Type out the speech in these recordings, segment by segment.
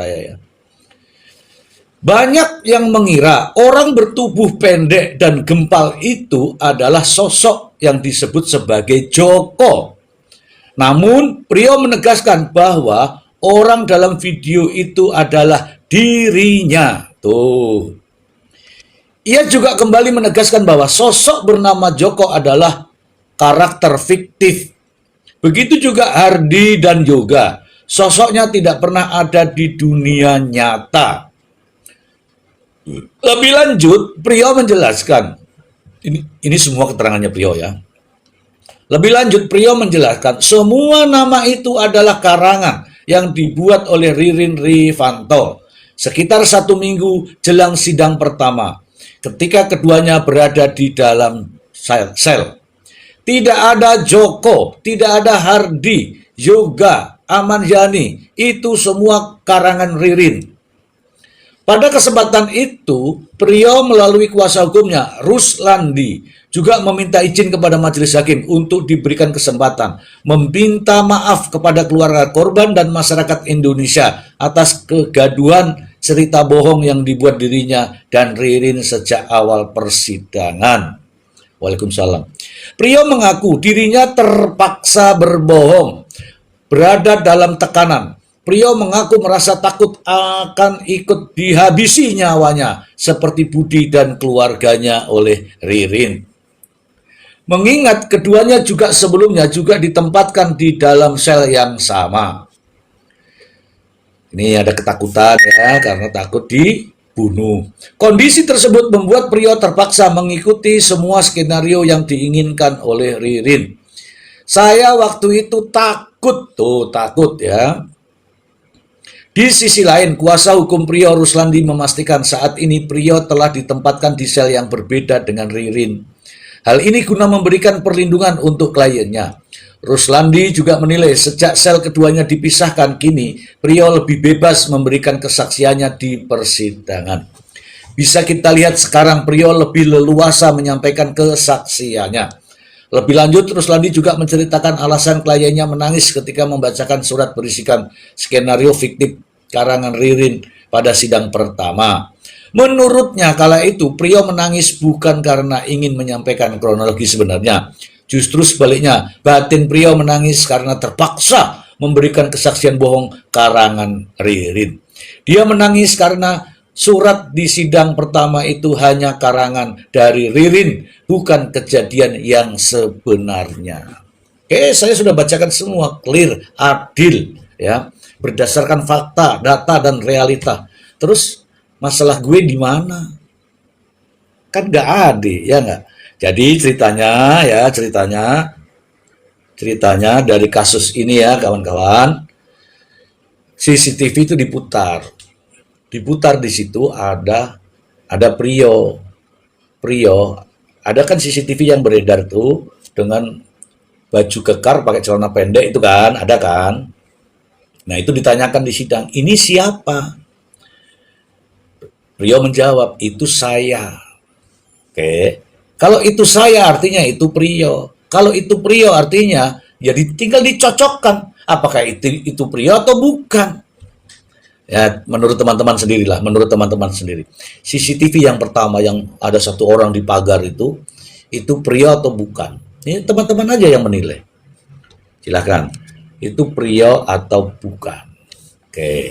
saya ya. Banyak yang mengira orang bertubuh pendek dan gempal itu adalah sosok yang disebut sebagai Joko. Namun, Priyo menegaskan bahwa orang dalam video itu adalah dirinya. Tuh. Ia juga kembali menegaskan bahwa sosok bernama Joko adalah karakter fiktif. Begitu juga Hardi dan Yoga. Sosoknya tidak pernah ada di dunia nyata. Lebih lanjut, Priyo menjelaskan, ini semua keterangannya Priyo ya. Lebih lanjut, Priyo menjelaskan, semua nama itu adalah karangan yang dibuat oleh Ririn Rifanto sekitar 1 minggu jelang sidang pertama, ketika keduanya berada di dalam sel. Tidak ada Joko, tidak ada Hardi, Yoga, Aman Yani, itu semua karangan Ririn. Pada kesempatan itu, Priyo melalui kuasa hukumnya, Ruslandi, juga meminta izin kepada majelis hakim untuk diberikan kesempatan meminta maaf kepada keluarga korban dan masyarakat Indonesia atas kegaduhan cerita bohong yang dibuat dirinya dan Ririn sejak awal persidangan. Waalaikumsalam. Priyo mengaku dirinya terpaksa berbohong, berada dalam tekanan. Priyo mengaku merasa takut akan ikut dihabisi nyawanya seperti Budi dan keluarganya oleh Ririn. Mengingat keduanya juga sebelumnya juga ditempatkan di dalam sel yang sama. Ini ada ketakutan ya, karena takut dibunuh. Kondisi tersebut membuat Priyo terpaksa mengikuti semua skenario yang diinginkan oleh Ririn. Saya waktu itu takut ya. Di sisi lain, kuasa hukum Priyo Ruslandi memastikan saat ini Priyo telah ditempatkan di sel yang berbeda dengan Ririn. Hal ini guna memberikan perlindungan untuk kliennya. Ruslandi juga menilai sejak sel keduanya dipisahkan kini, Priyo lebih bebas memberikan kesaksiannya di persidangan. Bisa kita lihat sekarang Priyo lebih leluasa menyampaikan kesaksiannya. Lebih lanjut, Ruslandi juga menceritakan alasan kliennya menangis ketika membacakan surat berisikan skenario fiktif karangan Ririn pada sidang pertama. Menurutnya kala itu Priyo menangis bukan karena ingin menyampaikan kronologi sebenarnya. Justru sebaliknya, batin Priyo menangis karena terpaksa memberikan kesaksian bohong karangan Ririn. Dia menangis karena surat di sidang pertama itu hanya karangan dari Ririn, bukan kejadian yang sebenarnya. Oke, saya sudah bacakan semua, clear, adil, ya, berdasarkan fakta, data, dan realita. Terus masalah gue di mana? Kan nggak adil, ya nggak? Jadi ceritanya dari kasus ini ya kawan-kawan, CCTV itu diputar di situ ada Priyo, ada kan CCTV yang beredar tuh dengan baju kekar pakai celana pendek itu kan, ada kan? Nah itu ditanyakan di sidang, ini siapa? Priyo menjawab, itu saya. Oke, kalau itu saya artinya itu Priyo. Kalau itu Priyo artinya ya tinggal dicocokkan apakah itu Priyo atau bukan. Ya, menurut teman-teman sendiri. CCTV yang pertama yang ada satu orang di pagar itu Priyo atau bukan? Ini teman-teman aja yang menilai. Silakan. Itu Priyo atau bukan? Oke.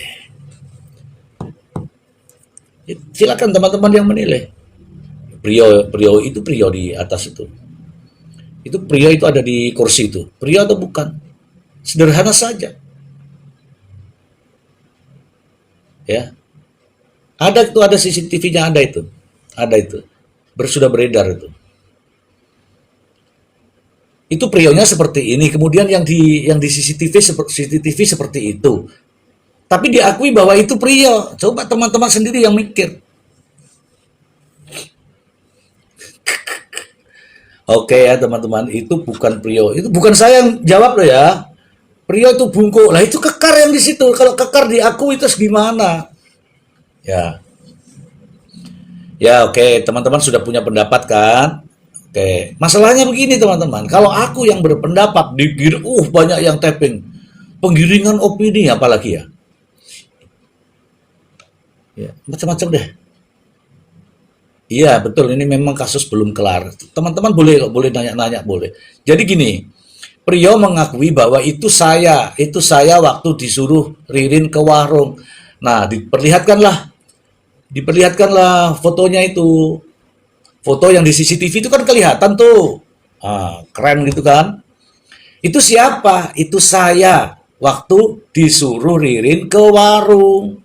Silakan teman-teman yang menilai. Priyo itu Priyo di atas itu. Itu Priyo itu ada di kursi itu. Priyo atau bukan? Sederhana saja. Ya, ada CCTV-nya, ada itu, sudah beredar itu. Itu Priyonya seperti ini, kemudian yang di CCTV seperti itu. Tapi diakui bahwa itu Priyo. Coba teman-teman sendiri yang mikir. Oke ya teman-teman, itu bukan Priyo, itu bukan saya yang jawab loh ya. Priyo itu bungkuk. Lah itu kekar yang di situ. Kalau kekar diakui terus gimana? Ya. Ya oke, teman-teman sudah punya pendapat kan? Oke. Masalahnya begini teman-teman. Kalau aku yang berpendapat banyak yang tapping. Penggiringan opini apalagi ya. Ya, macam-macam deh. Iya, betul. Ini memang kasus belum kelar. Teman-teman boleh nanya-nanya boleh. Jadi gini, Priyo mengakui bahwa itu saya waktu disuruh Ririn ke warung. Nah, diperlihatkanlah fotonya itu. Foto yang di CCTV itu kan kelihatan tuh. Ah, keren gitu kan. Itu siapa? Itu saya waktu disuruh Ririn ke warung.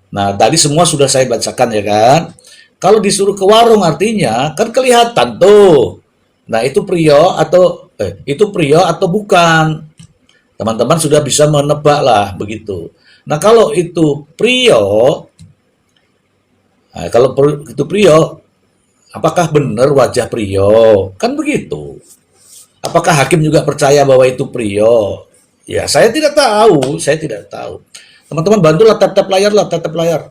Nah, tadi semua sudah saya bacakan ya kan. Kalau disuruh ke warung artinya kan kelihatan tuh. Nah, itu Priyo atau bukan? Teman-teman sudah bisa menebak lah begitu. Nah, kalau itu Priyo, itu Priyo, apakah benar wajah Priyo? Kan begitu. Apakah hakim juga percaya bahwa itu Priyo? Ya, saya tidak tahu, saya tidak tahu. Teman-teman bantulah tap-tap layar.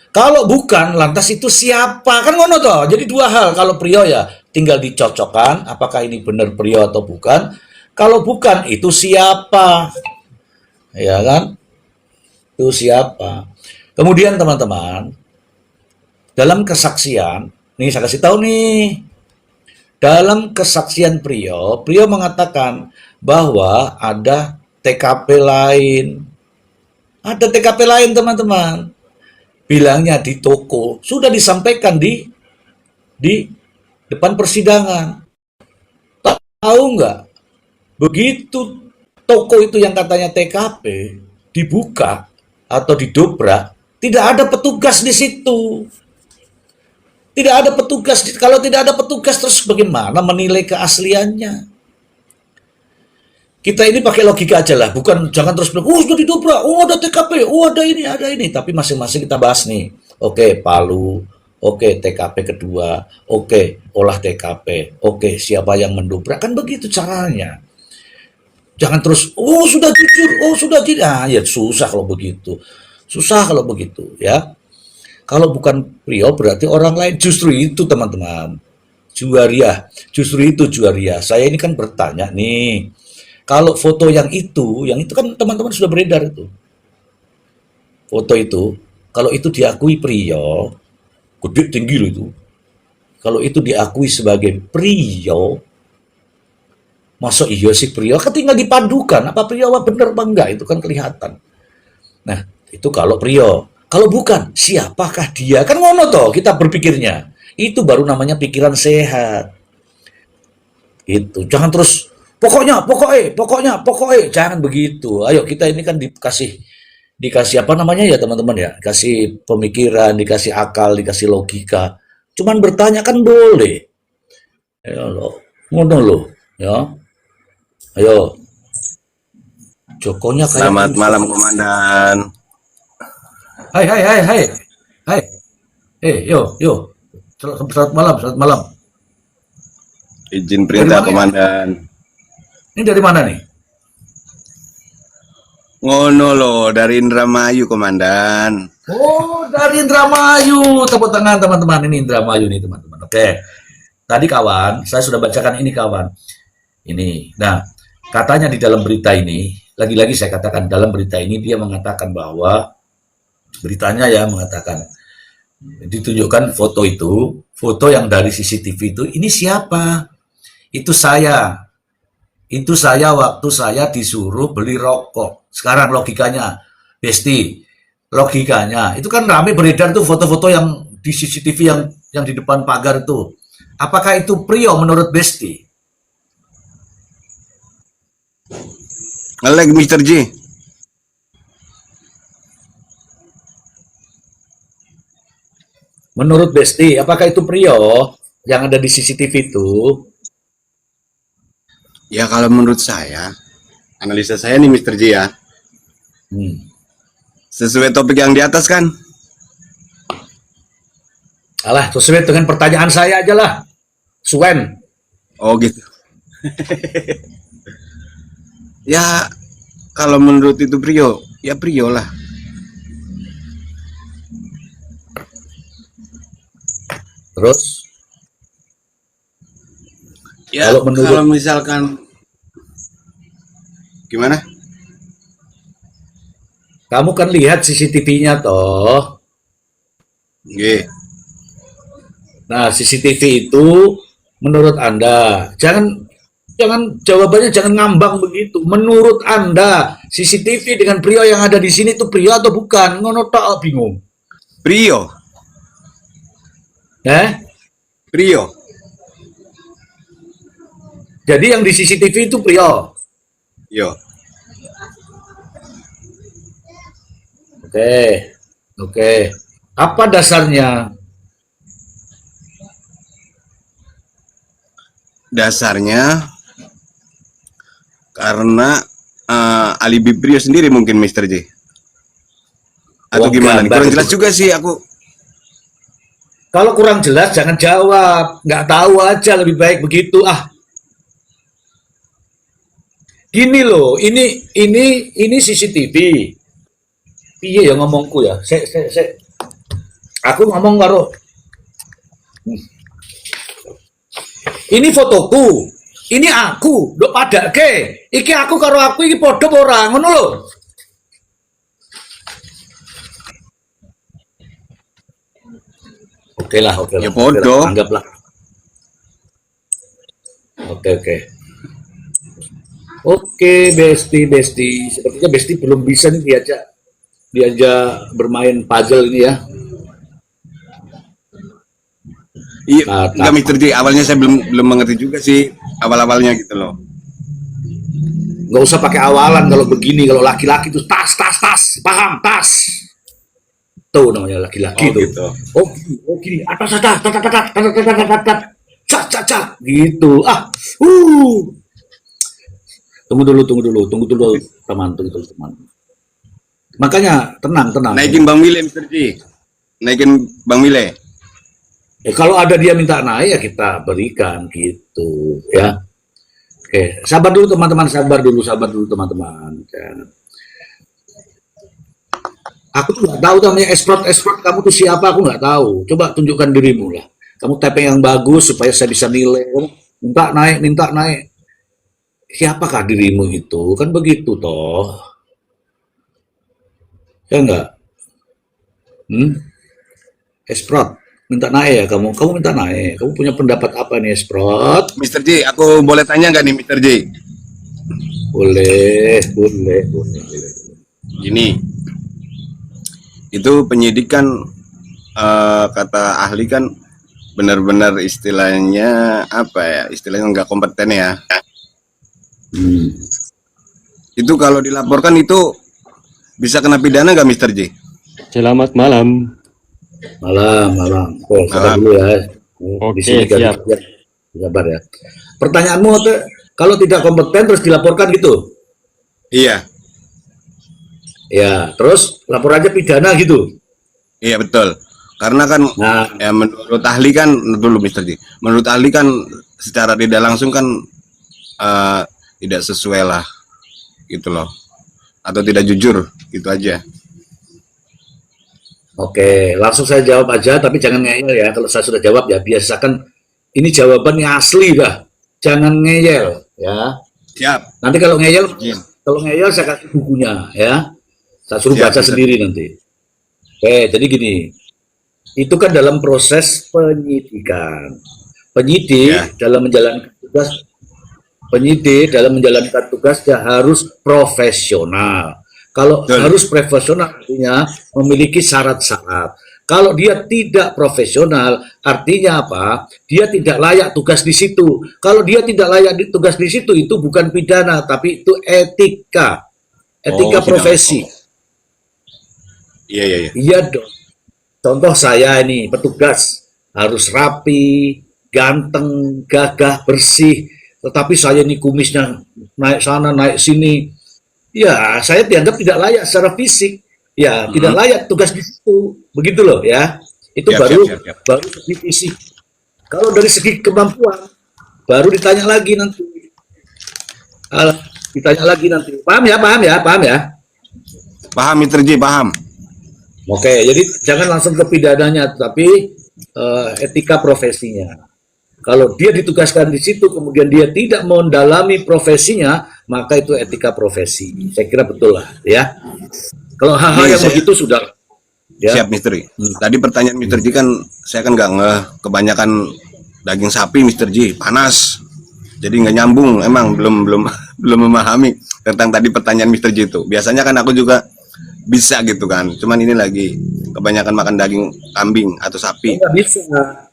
Kalau bukan, lantas itu siapa? Kan ngono toh. Jadi dua hal. Kalau Priyo ya tinggal dicocokkan apakah ini benar Priyo atau bukan. Kalau bukan, itu siapa? Ya kan? Itu siapa? Kemudian teman-teman, dalam kesaksian, nih saya kasih tahu nih, dalam kesaksian Priyo mengatakan bahwa ada TKP lain. Ada TKP lain teman-teman. Bilangnya di toko. Sudah disampaikan di depan persidangan. Tahu nggak? Begitu toko itu yang katanya TKP dibuka atau didobrak, tidak ada petugas di situ. Tidak ada petugas. Kalau tidak ada petugas, terus bagaimana menilai keasliannya? Kita ini pakai logika aja lah, bukan jangan terus bilang, oh sudah didobrak, oh ada TKP, oh ada ini. Tapi masing-masing kita bahas nih. Oke, Palu, oke TKP kedua, oke olah TKP, oke siapa yang mendobrak, kan begitu caranya. Jangan terus, oh sudah jujur, oh sudah jujur, ya susah kalau begitu. Susah kalau begitu ya. Kalau bukan Priyo berarti orang lain. Justru itu teman-teman. Juwaria. Justru itu Juwaria. Saya ini kan bertanya nih. Kalau foto yang itu kan teman-teman sudah beredar itu. Foto itu, kalau itu diakui Priyo, gede tinggi loh itu. Kalau itu diakui sebagai Priyo, masa iya sih Priyo? Kan tinggal dipadukan. Apa Priyo bener apa enggak? Itu kan kelihatan. Nah, itu kalau Priyo. Kalau bukan, siapakah dia? Kan ngono toh kita berpikirnya. Itu baru namanya pikiran sehat. Itu. Jangan terus pokoknya, jangan begitu. Ayo kita ini kan dikasih apa namanya ya teman-teman ya, kasih pemikiran, dikasih akal, dikasih logika. Cuman bertanya kan boleh. Ya lo, ngono lo, ya. Ayo, Jokonya kayak Selamat malam, Komandan. Hai, hai, hai, hai. Hai. Yo. Selamat malam, selamat malam. Izin Dari perintah, mana ya? Komandan. Ini dari mana nih? Ngono loh, dari Indramayu, Komandan. Oh, dari Indramayu. Tepuk tangan teman-teman. Ini Indramayu nih teman-teman. Oke. Tadi kawan, saya sudah bacakan ini kawan. Ini. Nah, katanya di dalam berita ini, lagi-lagi saya katakan dalam berita ini dia mengatakan bahwa beritanya ya mengatakan ditunjukkan foto yang dari CCTV itu, ini siapa? Itu saya. Itu saya waktu saya disuruh beli rokok. Sekarang logikanya, Besti, logikanya itu kan rame beredar tuh foto-foto yang di CCTV yang di depan pagar itu. Apakah itu Priyo menurut Besti? Ngelag, Mr. J. Menurut Besti, apakah itu Priyo yang ada di CCTV itu? Ya, kalau menurut saya, analisa saya nih, Mr. J ya. Hmm. Sesuai topik yang di atas kan? Alah, sesuai dengan pertanyaan saya aja lah. Suen. Oh gitu. Ya, kalau menurut itu Priyo, ya Priyo lah. Terus, Ya, kalau menurut kalau misalkan gimana? Kamu kan lihat CCTV-nya toh. Nggih. Nah, CCTV itu menurut Anda, jangan jangan jawabannya jangan ngambang begitu. Menurut Anda, CCTV dengan pria yang ada di sini itu pria atau bukan? Ngono tok bingung. Prio. Eh? Prio. Jadi yang di CCTV itu pria. Yo. Oke. Oke. Apa dasarnya? Dasarnya karena alibi Prio sendiri mungkin Mister J. Atau Wong gimana nih? gambar Kurang itu. jelas juga sih aku. Kalau kurang jelas jangan jawab. Nggak tahu aja lebih baik begitu. Ah, gini loh. Ini CCTV. Iya ya ngomongku ya. Aku ngomong karo. Ini fotoku. Ini aku. Dok padake. Iki aku karo aku iki podo apa ora ngono lho. Oke lah, oke Ya lah. Oke lah, podo. anggaplah. Oke, oke. Oke, Besti, Besti. Sepertinya Besti belum bisa nih diajak bermain puzzle ini ya. Iya, Nah, enggak Mister J. Awalnya saya belum mengerti juga sih awal-awalnya gitu loh. nggak usah pakai awalan kalau begini. Kalau laki-laki tuh tas, tas, tas. Paham, tas. Tuh namanya laki-laki Oh tuh. gitu. Oh gini. Atas, atas, atas, atas, atas, atas, atas, atas, atas. Cak, cak, cak. Gitu. Tunggu dulu, teman, tunggu dulu, teman. Makanya tenang, tenang. Naikin Bang Mile Mister J. Naikin Bang Mile. Kalau ada dia minta naik ya kita berikan gitu ya. Oke, sabar dulu teman-teman, sabar dulu teman-teman. Ya. Aku tuh nggak tahu namanya escort kamu tuh siapa aku nggak tahu. Coba tunjukkan dirimu lah. Kamu tapping yang bagus supaya saya bisa nilai. Minta naik. Siapakah dirimu itu? Kan begitu toh. Ya enggak? Esprot, minta naik ya kamu. Kamu minta naik. Kamu punya pendapat apa nih Esprot? Mister J, aku boleh tanya nggak nih Mister J? Boleh. Gini, itu penyidik kan kata ahli kan benar-benar istilahnya apa ya? Istilahnya nggak kompeten ya. Itu kalau dilaporkan itu bisa kena pidana nggak Mister J? Selamat malam. Malam. Oh, sabar Malam. dulu ya. Oke, Di sini kan siap. sabar ya. Pertanyaanmu kalau tidak kompeten terus dilaporkan gitu. Iya, Ya, terus lapor aja pidana gitu. iya betul. Karena kan Nah, ya menurut ahli kan dulu Mister J. Menurut ahli kan secara tidak langsung kan tidak sesuai lah gitu loh. Atau tidak jujur gitu aja. oke, langsung saya jawab aja, tapi jangan ngeyel ya. Kalau saya sudah jawab ya biasakan ini jawabannya asli dah. Jangan ngeyel ya. Siap. Nanti kalau Izin. ngeyel saya kasih bukunya ya. Saya suruh Siap, baca bisa. sendiri nanti. Oke, jadi gini. Itu kan dalam proses penyidikan. Ya. Penyidik dalam menjalankan tugasnya harus profesional. Kalau Betul. harus profesional artinya memiliki syarat-syarat. Kalau dia tidak profesional, artinya apa? Dia tidak layak tugas di situ. Kalau dia tidak layak tugas di situ, itu bukan pidana, tapi itu etika. Etika Oh, profesi. Iya. Iya dong. Contoh saya ini, petugas harus rapi, ganteng, gagah, bersih. Tetapi saya ini kumisnya naik sana, naik sini. Ya, saya dianggap tidak layak secara fisik. Ya, tidak layak tugas di situ. Begitu loh ya. Itu Siap, baru siap. baru segi fisik. Kalau dari segi kemampuan, baru ditanya lagi nanti. Ditanya lagi nanti. Paham ya? Paham Mister J, paham. Oke, jadi jangan langsung ke pidananya, tapi etika profesinya. Kalau dia ditugaskan di situ, kemudian dia tidak mendalami profesinya, maka itu etika profesi. Saya kira betul lah, ya. Kalau hal-hal Nih, yang begitu sudah ya. Siap Misteri. Tadi pertanyaan Mr. J kan saya kan nggak kebanyakan daging sapi Mr. J panas. Jadi nggak nyambung, emang belum belum memahami tentang tadi pertanyaan Mr. J itu. Biasanya kan aku juga bisa gitu kan. Cuman ini lagi kebanyakan makan daging kambing atau sapi. Nggak bisa.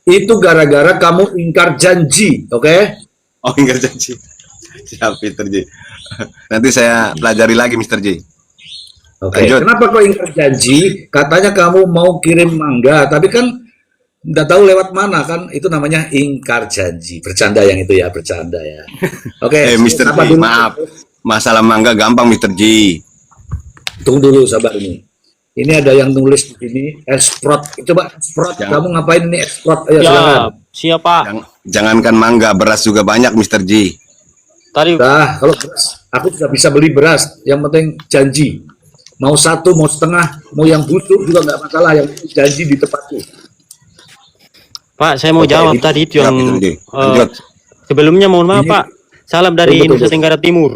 Itu gara-gara kamu ingkar janji, oke? Oh, enggak janji. Siap Mr. J. Nanti saya pelajari lagi Mr. J. Oke. Lanjut. Kenapa kau ingkar janji? Katanya kamu mau kirim mangga, tapi kan nggak tahu lewat mana kan? Itu namanya ingkar janji. Bercanda yang itu ya, bercanda ya. Oke. Mr. Apa J, dulu? maaf. Masalah mangga gampang Mr. J. Tunggu dulu, sabar ini. Ini ada yang nulis di sini, eksprot. Coba eksprot. Jangan. Kamu ngapain ini eksprot? Ayo silakan. Siapa? Jangankan mangga, beras juga banyak Mr. J. Tadi Nah, kalau beras, aku sudah bisa beli beras. Yang penting janji. Mau satu, mau setengah, mau yang busuk juga nggak masalah. Yang penting janji ditepati. Pak, saya mau Oke, jawab itu- tadi itu Siap, yang Mr. J. Lanjut. sebelumnya mohon maaf Ini- Pak. Salam dari Betul, Nusa betul. Tenggara Timur.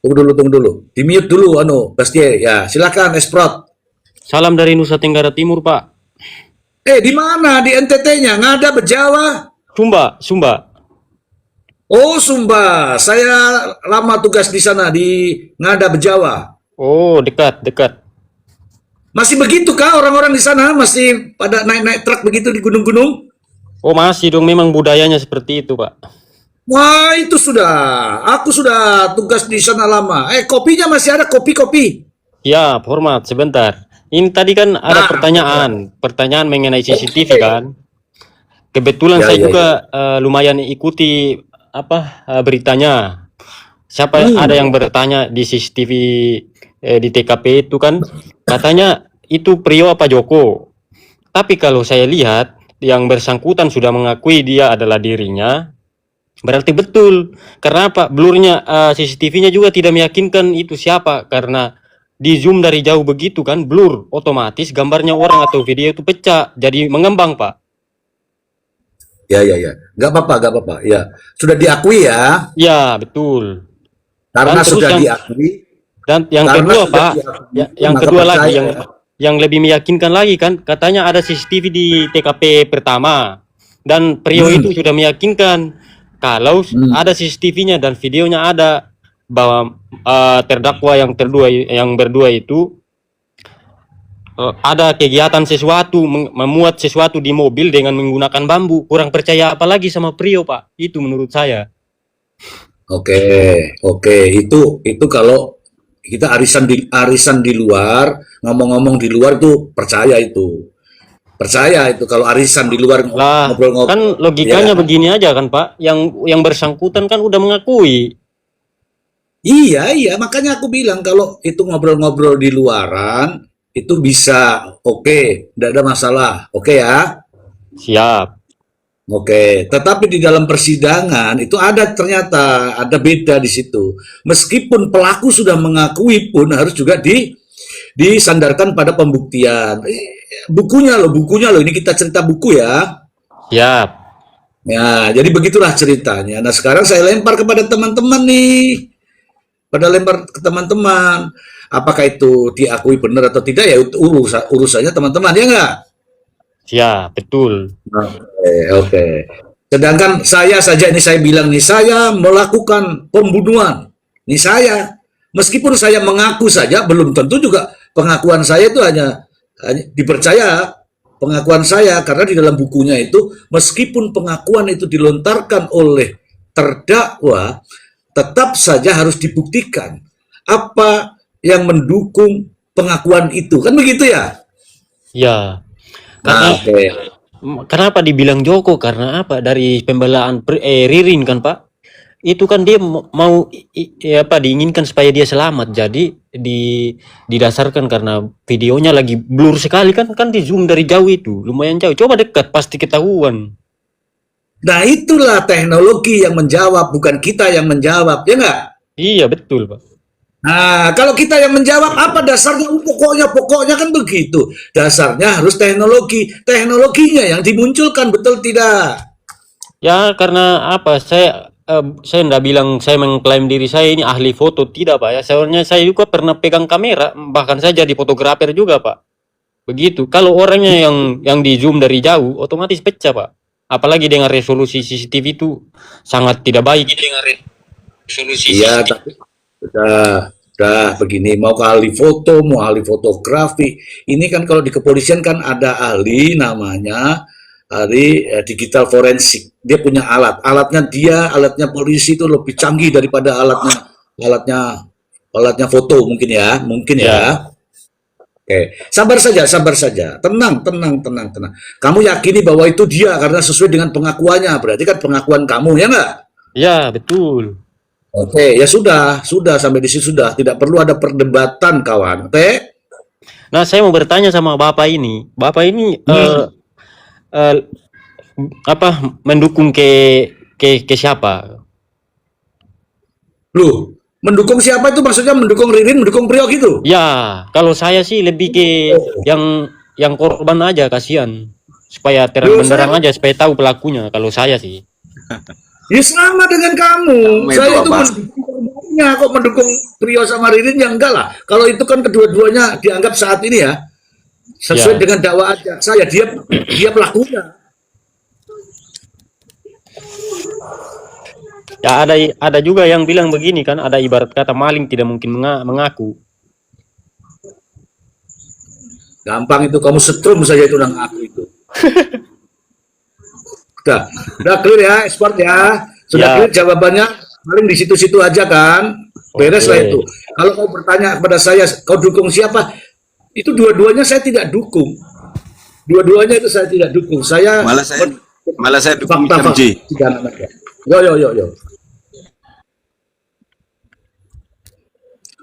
Tunggu dulu. Di mute dulu, pasti ya. Silakan, eksprot. Salam dari Nusa Tenggara Timur Pak. Di mana? Di NTT-nya? Ngada Bejawa? Sumba. Oh, Sumba. Saya lama tugas di sana, di Ngada Bejawa. Oh, dekat. Masih begitu kah orang-orang di sana? Masih pada naik-naik truk begitu di gunung-gunung? Oh, masih dong, memang budayanya seperti itu Pak. Wah, itu sudah. Aku sudah tugas di sana lama. Kopinya masih ada, kopi-kopi. Ya, hormat sebentar. Ini tadi kan ada Nah, pertanyaan mengenai CCTV kan. Kebetulan Ya, saya ya, juga lumayan ikuti beritanya. Ada yang bertanya di CCTV di TKP itu kan katanya itu Priyo apa Joko. Tapi kalau saya lihat yang bersangkutan sudah mengakui dia adalah dirinya, berarti betul. Karena apa? Blurnya CCTV-nya juga tidak meyakinkan itu siapa karena di zoom dari jauh begitu kan blur, otomatis gambarnya orang atau video itu pecah jadi mengembang Pak. Ya. Nggak apa-apa. Ya, sudah diakui ya. Ya betul. Karena Dan terus sudah yang- diakui. Dan yang Karena kedua sudah Pak, diakui, yang maka kedua lagi percaya, yang ya. yang lebih meyakinkan lagi kan katanya ada CCTV di TKP pertama dan Priyo itu sudah meyakinkan kalau ada CCTV-nya dan videonya ada bahwa terdakwa yang berdua itu ada kegiatan sesuatu memuat sesuatu di mobil dengan menggunakan bambu. Kurang percaya apalagi sama Priyo Pak. Itu menurut saya. Oke. Itu kalau kita arisan di luar, ngomong-ngomong di luar tuh percaya itu. Kalau arisan di luar Lah, ngobrol-ngobrol. kan logikanya Ya. begini aja kan Pak. Yang bersangkutan kan udah mengakui. Iya, makanya aku bilang kalau itu ngobrol-ngobrol di luaran itu bisa oke, tidak ada masalah. Oke ya. Siap. Oke, tetapi di dalam persidangan itu ternyata ada beda di situ. Meskipun pelaku sudah mengakui pun harus juga disandarkan pada pembuktian. Bukunya loh. Ini kita cerita buku ya. Siap. Ya, jadi begitulah ceritanya. Nah, sekarang saya lempar kepada teman-teman nih. Lempar ke teman-teman. Apakah itu diakui benar atau tidak ya urusannya teman-teman ya nggak? Siap, betul. Oke. Sedangkan saya saja ini saya bilang nih saya melakukan pembunuhan. Nih saya meskipun saya mengaku saja belum tentu juga pengakuan saya itu hanya dipercaya pengakuan saya karena di dalam bukunya itu meskipun pengakuan itu dilontarkan oleh terdakwa tetap saja harus dibuktikan apa yang mendukung pengakuan itu kan begitu ya? Ya. Nah, oke. Kenapa dibilang Joko? Karena apa? Dari pembelaan Ririn kan Pak. Itu kan dia mau diinginkan supaya dia selamat. Jadi didasarkan karena videonya lagi blur sekali kan di zoom dari jauh itu. Lumayan jauh. Coba dekat pasti ketahuan. Nah itulah teknologi yang menjawab, bukan kita yang menjawab, ya nggak? Iya betul Pak. Nah kalau kita yang menjawab apa dasarnya? Pokoknya kan begitu. Dasarnya harus teknologinya yang dimunculkan, betul tidak? Ya karena apa? Saya saya nggak bilang saya mengklaim diri saya ini ahli foto, tidak Pak ya. Soalnya saya juga pernah pegang kamera, bahkan saya jadi fotografer juga Pak. Begitu. Kalau orangnya yang di zoom dari jauh, otomatis pecah Pak. Apalagi dengan resolusi CCTV itu sangat tidak baik. Dengan resolusi Iya, CCTV. tapi udah begini, mau ke ahli foto, mau ahli fotografi. Ini kan kalau di kepolisian kan ada ahli namanya ahli digital forensik. Dia punya alatnya polisi itu lebih canggih daripada alatnya alatnya foto mungkin Ya, ya. Oke, sabar saja, tenang. Kamu yakini bahwa itu dia karena sesuai dengan pengakuannya, berarti kan pengakuan kamu ya nggak? ya betul. Oke, ya sudah sampai di situ sudah, tidak perlu ada perdebatan kawan. Oke? Nah, saya mau bertanya sama Bapak ini. Bapak ini Hmm. eh, apa mendukung ke siapa? Loh, mendukung siapa itu maksudnya mendukung Ririn, mendukung Priok itu? Ya, kalau saya sih lebih ke yang korban aja, kasihan. Supaya terang Loh, benderang aja, supaya tahu pelakunya. Kalau saya sih. ya sama dengan kamu. Sama itu Saya itu apa? mendukung korbannya, kok mendukung Priok sama Ririn ya enggak lah. Kalau itu kan kedua-duanya dianggap saat ini ya sesuai Ya, dengan dakwaan jaksa ya dia pelakunya. ya ada juga yang bilang begini kan, ada ibarat kata maling tidak mungkin mengaku. Gampang itu kamu setrum saja itu nang aku itu. Udah clear ya, ekspor ya. Sudah Ya, clear jawabannya, paling di situ-situ aja kan. Beres lah itu. oke. Kalau kau bertanya kepada saya, kau dukung siapa? Itu dua-duanya saya tidak dukung. Dua-duanya itu saya tidak dukung. Saya Malah saya malah saya dukung Mr. fakta-fakta J. jangan aja. Yo.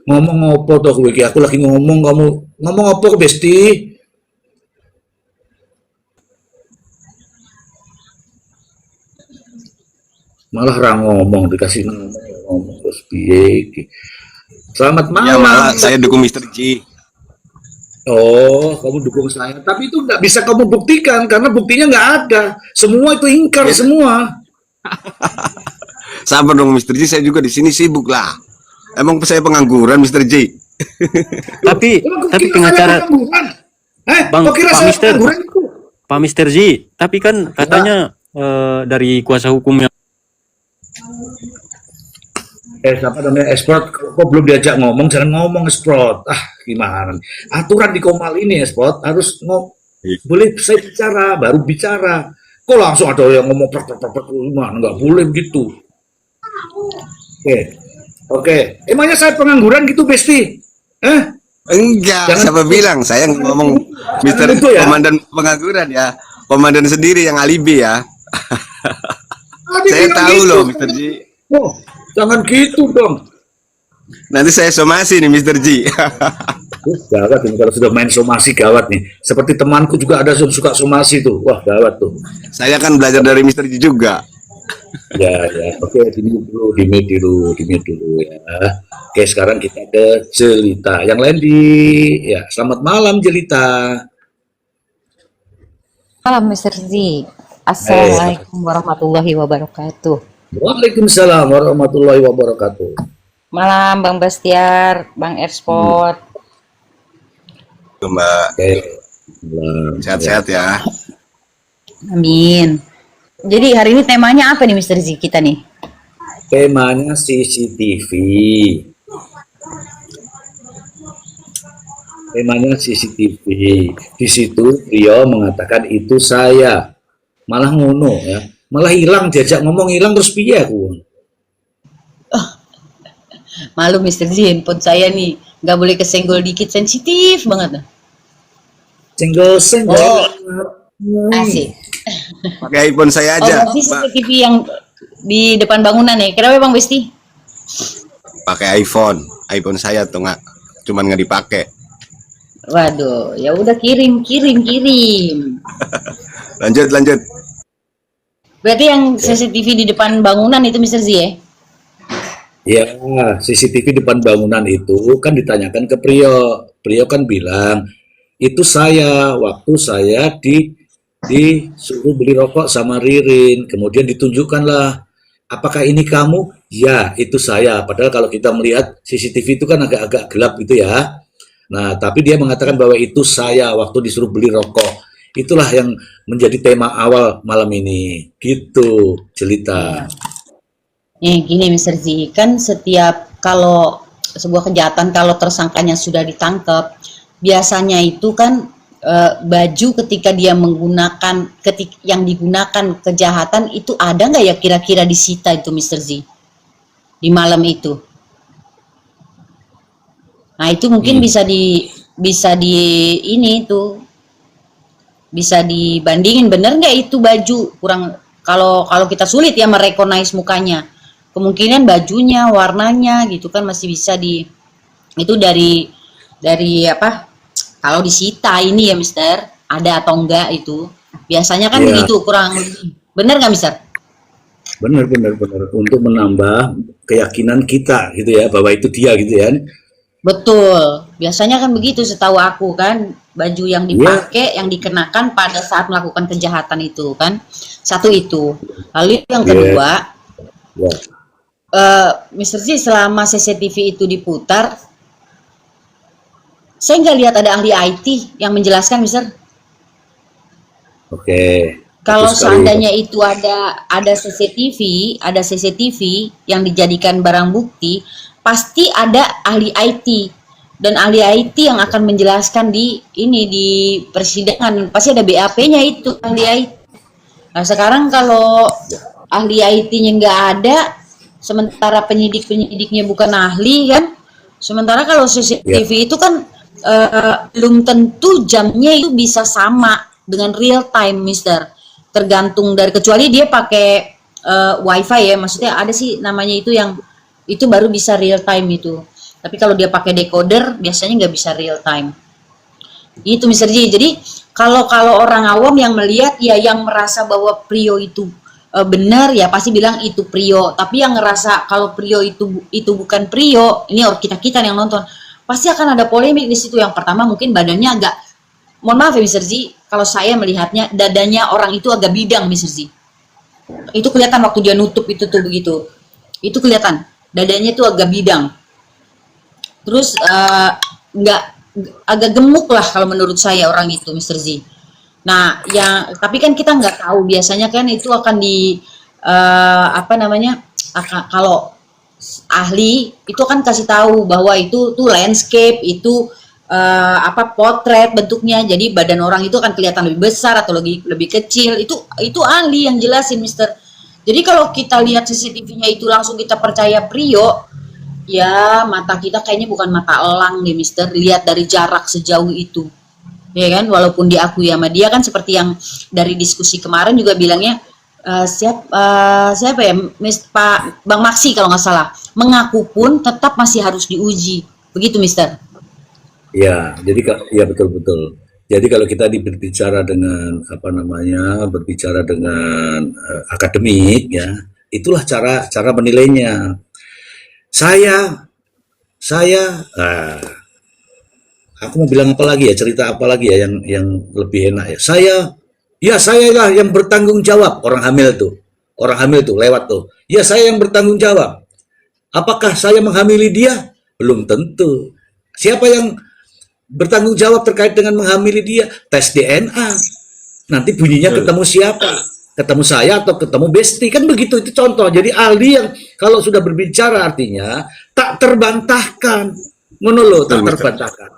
Ngomong apa toh kowe iki? Aku lagi ngomong kamu ngomong apa ke Besti? Malah ra ngomong dikasih ngomong terus piye iki. Selamat Ya malam. malah saya dukung Mr. J. Oh, kamu dukung saya. Tapi itu nggak bisa kamu buktikan karena buktinya nggak ada. Semua itu ingkar Ya, semua. sabar dong Mr. J, saya juga di sini sibuk lah. Emang saya pengangguran Mr. J. Tapi Emang kau tapi kira saya pengacara pengangguran? Bang Kau kira Pak saya Mister, pengangguran itu? Pak Mister Z, tapi kan Ya, katanya dari kuasa hukumnya. apa namanya ekspor? Kok belum diajak ngomong? Jangan ngomong ekspor. Ah, gimana? Aturan di Komal ini ekspor harus boleh saya bicara, baru bicara. Kok langsung ada yang ngomong gimana? Nggak boleh begitu. Oke, oke. Emangnya saya pengangguran gitu, Besti? Eh, Enggak, jangan siapa bilang? Saya ngomong jangan Mr. itu ya. Komandan pengangguran ya. Komandan sendiri yang alibi ya. Tadi Saya bilang tahu gitu. loh Mr. J. Oh, jangan gitu dong. Nanti saya somasi nih Mr. J. Gawat ini kalau sudah main somasi gawat nih. Seperti temanku juga ada yang suka somasi tuh. Wah, gawat tuh. Saya kan belajar dari Mr. J juga. Ya. Oke, di mute dulu ya. Oke, sekarang kita ke Jelita. Yang lain ya, selamat malam Jelita. Malam Mr. Z. Eh, Assalamualaikum warahmatullahi wabarakatuh. Waalaikumsalam warahmatullahi wabarakatuh. Malam Bang Bastiar, Bang Ersport. Tuh, Mbak. Oke. Malam. Ya. Sehat-sehat ya. Amin. Jadi hari ini temanya apa nih Mr. Z kita nih? Temanya CCTV. Temanya CCTV. Di situ Rio mengatakan itu saya. Malah ngono ya. Malah hilang diajak ngomong hilang terus piye aku. Malu Mr. Z, handphone saya nih nggak boleh kesenggol dikit, sensitif banget. Senggol-senggol. Oh, asik. Pakai iPhone saya Oh, aja, berarti Mbak. CCTV yang di depan bangunan ya. Kenapa Bang Besti? Pakai iPhone saya tuh nggak, cuman nggak dipakai. Waduh, ya udah kirim. Lanjut. Berarti yang CCTV di depan bangunan itu Mr. Z ya? Ya, CCTV depan bangunan itu kan ditanyakan ke Priyo. Priyo kan bilang, itu saya waktu saya disuruh beli rokok sama Ririn. Kemudian ditunjukkanlah apakah ini kamu? Ya, itu saya. Padahal kalau kita melihat CCTV itu kan agak-agak gelap gitu ya. Nah, tapi dia mengatakan bahwa itu saya waktu disuruh beli rokok. Itulah yang menjadi tema awal malam ini. Gitu, Jelita. Gini Mr. Z, kan setiap kalau sebuah kejahatan kalau tersangkanya sudah ditangkap, biasanya itu kan baju ketika dia menggunakan yang digunakan kejahatan itu ada nggak ya kira-kira disita itu Mr. Z di malam itu? Nah itu mungkin bisa di ini tuh bisa dibandingin bener nggak itu baju kurang kalau kita sulit ya merecognize mukanya, kemungkinan bajunya warnanya gitu kan masih bisa itu dari apa kalau disita ini ya Mister ada atau enggak itu biasanya kan begitu kurang lebih bener nggak Mister? Benar untuk menambah keyakinan kita gitu ya bahwa itu dia gitu ya. Betul, biasanya kan begitu setahu aku kan, baju yang dipakai, yang dikenakan pada saat melakukan kejahatan itu kan, satu itu. Lalu yang kedua, Mr. Z selama CCTV itu diputar, saya nggak lihat ada ahli IT yang menjelaskan, Mr. Oke. Kalau seandainya itu ada CCTV yang dijadikan barang bukti, pasti ada ahli IT dan ahli IT yang akan menjelaskan di persidangan pasti ada BAP-nya itu ahli IT. Nah sekarang kalau ahli IT-nya nggak ada, sementara penyidiknya bukan ahli kan, sementara kalau CCTV itu kan belum tentu jamnya itu bisa sama dengan real time, Mister. Tergantung dari kecuali dia pakai WiFi ya, maksudnya ada sih namanya itu yang itu baru bisa real time itu. Tapi kalau dia pakai decoder biasanya nggak bisa real time. Itu Mr. J. Jadi kalau orang awam yang melihat ya yang merasa bahwa Prio itu benar ya pasti bilang itu Prio. Tapi yang ngerasa kalau Prio itu bukan Prio, ini orang kita yang nonton pasti akan ada polemik di situ. Yang pertama mungkin badannya agak, mohon maaf ya Mr. Z, kalau saya melihatnya dadanya orang itu agak bidang Mr. Z. Itu kelihatan waktu dia nutup itu tuh begitu. Itu kelihatan dadanya itu agak bidang. Terus agak gemuk lah kalau menurut saya orang itu Mr. Z. Nah, tapi kan kita nggak tahu biasanya kan itu akan kalau ahli itu kan kasih tahu bahwa itu tuh landscape itu potret bentuknya, jadi badan orang itu akan kelihatan lebih besar atau lebih kecil, itu ahli yang jelasin Mister. Jadi kalau kita lihat CCTV-nya itu langsung kita percaya Prio, ya mata kita kayaknya bukan mata elang nih Mister, lihat dari jarak sejauh itu ya kan, walaupun diakui sama dia kan seperti yang dari diskusi kemarin juga bilangnya siapa ya Pak Bang Maksi kalau nggak salah, mengaku pun tetap masih harus diuji begitu Mister. Ya, jadi ya betul. Jadi kalau kita berbicara dengan berbicara dengan akademik ya, itulah cara menilainya. Saya aku mau bilang apa lagi ya, cerita apa lagi ya yang lebih enak ya. Saya lah yang bertanggung jawab. Orang hamil tuh lewat tuh. Ya saya yang bertanggung jawab. Apakah saya menghamili dia? Belum tentu. Siapa yang bertanggung jawab terkait dengan menghamili dia? Tes DNA. Nanti bunyinya ketemu siapa? Ketemu saya atau ketemu Besti, kan begitu, itu contoh. Jadi ahli yang kalau sudah berbicara artinya tak terbantahkan, tak terbantahkan.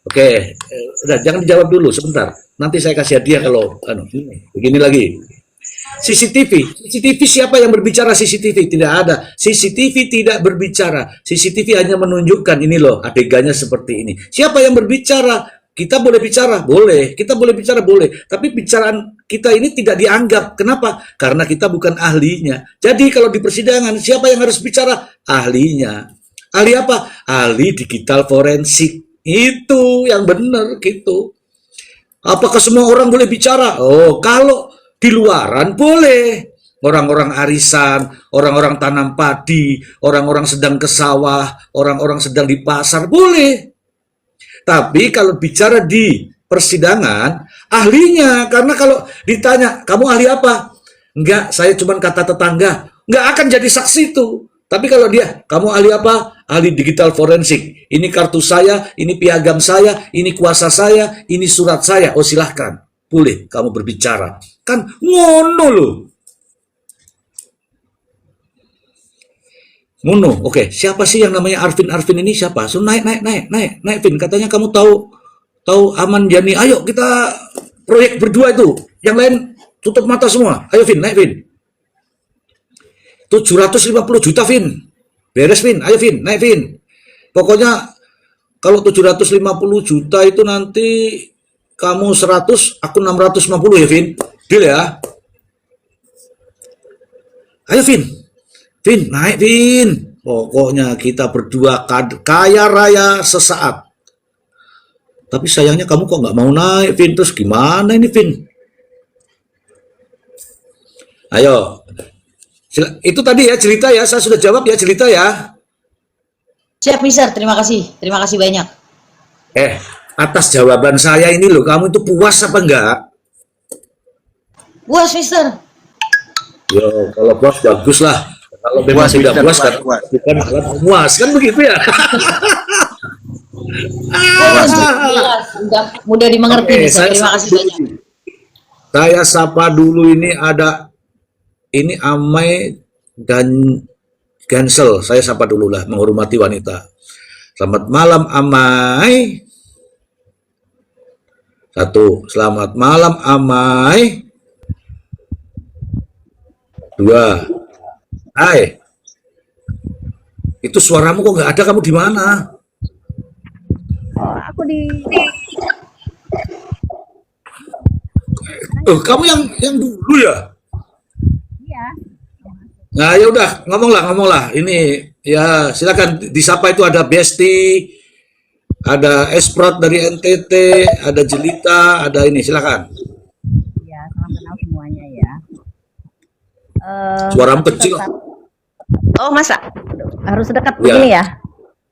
Oke, udah jangan dijawab dulu sebentar. Nanti saya kasih hadiah kalau begini lagi. CCTV siapa yang berbicara? CCTV tidak ada. CCTV tidak berbicara. CCTV hanya menunjukkan ini loh adegannya seperti ini. Siapa yang berbicara? Kita boleh bicara, boleh. Kita boleh bicara, boleh. Tapi bicaraan kita ini tidak dianggap. Kenapa? Karena kita bukan ahlinya. Jadi kalau di persidangan, siapa yang harus bicara? Ahlinya. Ahli apa? Ahli digital forensik. Itu yang benar gitu. Apakah semua orang boleh bicara? Oh, kalau di luaran boleh. Orang-orang arisan, orang-orang tanam padi, orang-orang sedang ke sawah, orang-orang sedang di pasar, boleh. Tapi kalau bicara di persidangan, ahlinya. Karena kalau ditanya, kamu ahli apa? Enggak, saya cuma kata tetangga. nggak akan jadi saksi itu. Tapi kalau dia, kamu ahli apa? Ahli digital forensik. Ini kartu saya, ini piagam saya, ini kuasa saya, ini surat saya. Oh silahkan, boleh kamu berbicara. Kan ngono loh. Ngono, oke. Siapa sih yang namanya Arvin ini siapa? So naik, Vin. Katanya kamu tahu Aman Yani. Ayo kita proyek berdua itu. Yang lain tutup mata semua. Ayo Vin, naik Vin. 750 juta Vin. Beres Vin, ayo Vin, naik Vin. Pokoknya kalau 750 juta itu nanti kamu 100, aku 650 ya Vin. Deal ya. Ayo Vin. Vin, naik Vin. Pokoknya kita berdua kaya raya sesaat. Tapi sayangnya kamu kok nggak mau naik Vin. Terus gimana ini Vin? Ayo. Itu tadi ya cerita ya. Saya sudah jawab ya cerita ya. Siap, Mister. Terima kasih. Terima kasih banyak. Atas jawaban saya ini loh. Kamu itu puas apa enggak? Puas, Mister. Yo, kalau puas bagus lah. Kalau memang tidak puas kan bukan alat memuas kan begitu ya. Jelas, mudah dimengerti. Mister. Terima kasih banyak. Saya sapa dulu ini ada ini Amai dan Gansel. Saya sapa dulu lah, menghormati wanita. Selamat malam Amai. Satu, selamat malam Amai. Dua, hai. Itu suaramu kok nggak ada, kamu di mana? Oh, aku di Kamu yang dulu ya? iya. Nah, ya udah, ngomong lah. Ini ya silakan disapa itu ada Besti, ada Esprot dari NTT, ada Jelita, ada ini silakan. Iya, salam kenal semuanya ya. Suaramu kecil. Oh, masa harus dekat Ya. begini ya?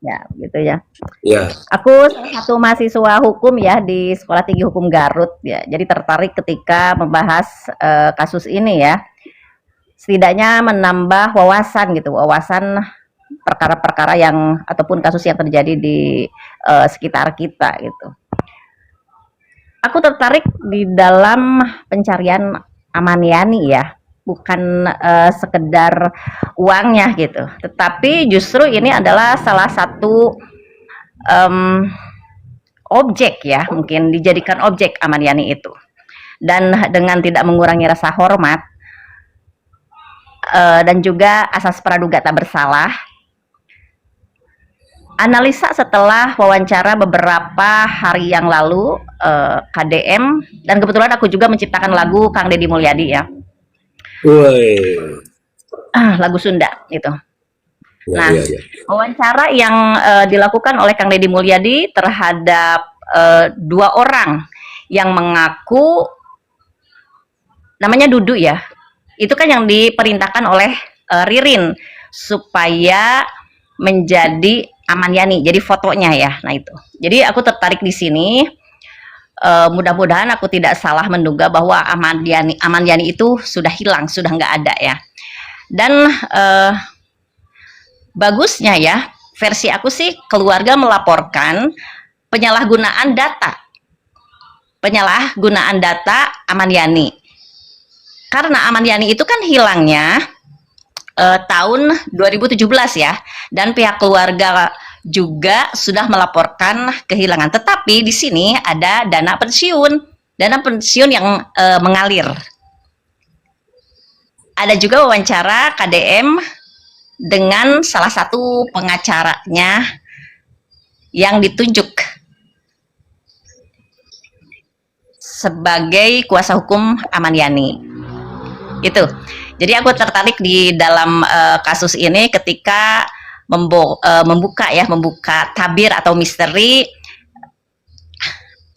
Ya, gitu ya. Ya. Aku salah satu mahasiswa hukum ya di Sekolah Tinggi Hukum Garut ya. Jadi tertarik ketika membahas kasus ini ya. Setidaknya menambah wawasan gitu, wawasan perkara-perkara yang ataupun kasus yang terjadi di sekitar kita gitu. Aku tertarik di dalam pencarian Aman Yani ya, bukan sekedar uangnya gitu, tetapi justru ini adalah salah satu objek ya, mungkin dijadikan objek Aman Yani itu. Dan dengan tidak mengurangi rasa hormat dan juga asas praduga tak bersalah. Analisa setelah wawancara beberapa hari yang lalu KDM, dan kebetulan aku juga menciptakan lagu Kang Deddy Mulyadi ya. Woi. Lagu Sunda gitu. Ya, Nah, ya. wawancara yang dilakukan oleh Kang Deddy Mulyadi terhadap dua orang yang mengaku namanya Dudu ya. Itu kan yang diperintahkan oleh Ririn supaya menjadi Aman Yani. Jadi fotonya ya. Nah itu. Jadi aku tertarik di sini. Mudah-mudahan aku tidak salah menduga bahwa Aman Yani itu sudah hilang, sudah nggak ada ya. Dan bagusnya ya, versi aku sih keluarga melaporkan penyalahgunaan data Aman Yani. Karena Aman Yani itu kan hilangnya tahun 2017 ya, dan pihak keluarga juga sudah melaporkan kehilangan. Tetapi di sini ada dana pensiun yang mengalir. Ada juga wawancara KDM dengan salah satu pengacaranya yang ditunjuk sebagai kuasa hukum Aman Yani. Itu. Jadi aku tertarik di dalam kasus ini ketika membuka tabir atau misteri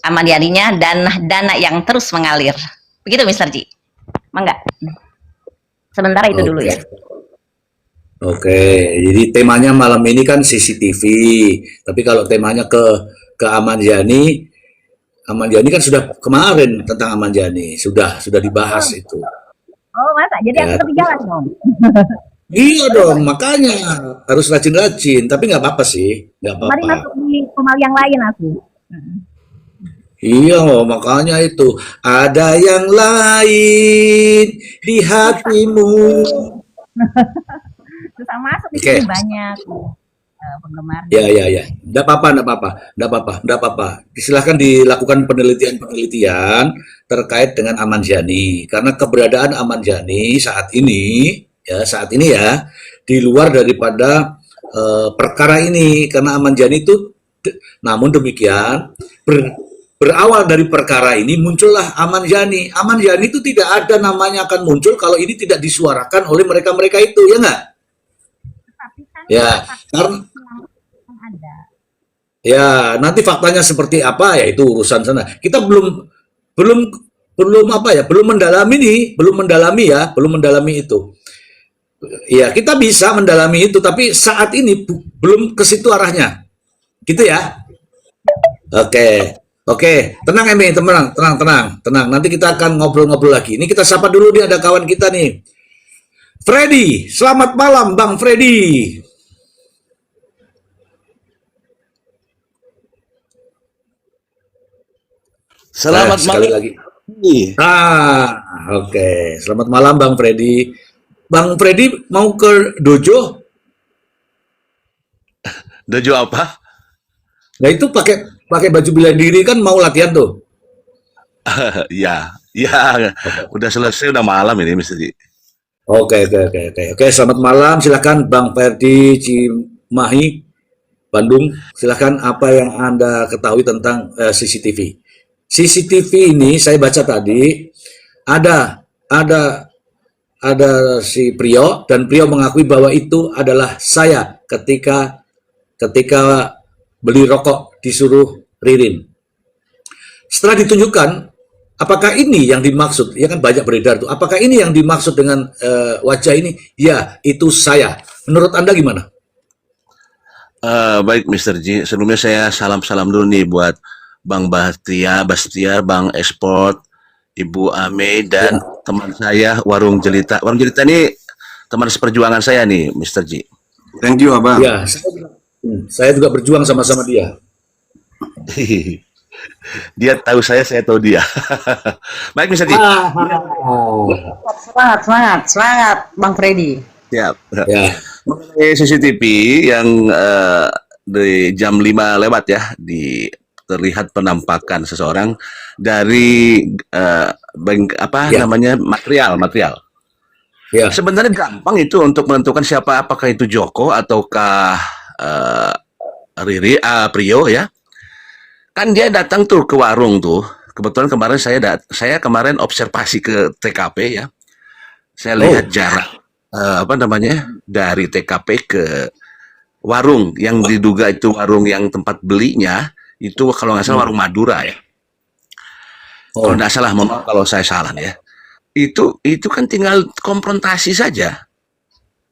Aman Yani-nya dan dana yang terus mengalir. Begitu Mr. Ji. Mangga. Sementara itu dulu ya. Oke, jadi temanya malam ini kan CCTV. Tapi kalau temanya ke Aman Yani kan sudah kemarin tentang Aman Yani, sudah dibahas itu. Oh, masa? Jadi Ya, aku ketinggalan dong. iya dong, makanya harus rajin-rajin. Tapi nggak apa-apa sih, nggak Kemarin apa-apa. masuk di pemal yang lain aku. Iya, makanya itu ada yang lain di hatimu. Terus yang masuk di Oke, sini banyak penggemarnya. ya, ya, ya. Nggak apa-apa, nggak apa-apa, nggak apa-apa, nggak apa-apa. Silahkan dilakukan penelitian-penelitian terkait dengan Ahmad Yani. Karena keberadaan Ahmad Yani saat ini ya, di luar daripada perkara ini. Karena Ahmad Yani itu, namun demikian, berawal dari perkara ini muncullah Ahmad Yani. Ahmad Yani itu tidak ada namanya akan muncul kalau ini tidak disuarakan oleh mereka-mereka itu, ya nggak? Tapi kan Ya, fakta karena yang ada. ya, nanti faktanya seperti apa ya itu urusan sana. Kita belum belum belum apa ya, belum mendalami itu. Ya, kita bisa mendalami itu tapi saat ini belum ke situ arahnya. Gitu ya. Oke. Oke, tenang Emi, tenang. Nanti kita akan ngobrol-ngobrol lagi. Ini kita sapa dulu nih ada kawan kita nih. Freddy, selamat malam Bang Freddy. Selamat Sekali malam. lagi. Oke. Selamat malam Bang Freddy. Bang Freddy mau ke dojo? Dojo apa? Nah itu pakai pakai baju bela diri kan mau latihan tuh. Ya, ya, udah selesai, udah malam ini, Mister Ji. Oke. Selamat malam. Silakan Bang Freddy Cimahi, Bandung. Silakan apa yang Anda ketahui tentang CCTV. CCTV ini saya baca tadi ada ada ada si Prio dan Prio mengakui bahwa itu adalah saya ketika ketika beli rokok disuruh Ririn. Setelah ditunjukkan, apakah ini yang dimaksud? Ya kan banyak beredar tuh. Apakah ini yang dimaksud dengan wajah ini? Ya, itu saya. Menurut Anda gimana? Baik, Mister Ji. Sebelumnya saya salam-salam dulu nih buat Bang Bastiar, Bang Esport, Ibu Ame, dan Ya, teman saya Warung Jelita. Warung Jelita ini teman seperjuangan saya nih, Mister Ji. Thank you, Abang. ya, saya juga berjuang sama-sama dia. Dia tahu saya tahu dia. Baik, Mister Ji. Semangat, Bang Freddy. Siap. Ya, Mengenai CCTV yang di jam 5 lewat ya, terlihat penampakan seseorang dari ya, material. ya. Sebenarnya gampang itu untuk menentukan siapa, apakah itu Joko ataukah eh, Prio ya. Kan dia datang tuh ke warung tuh. Kebetulan kemarin saya kemarin observasi ke TKP ya. Saya lihat Oh, jarak dari TKP ke warung yang diduga itu warung yang tempat belinya itu kalau nggak salah warung Madura ya. Kalau oh, nggak salah, mohon maaf kalau saya salah ya. Itu kan tinggal konfrontasi saja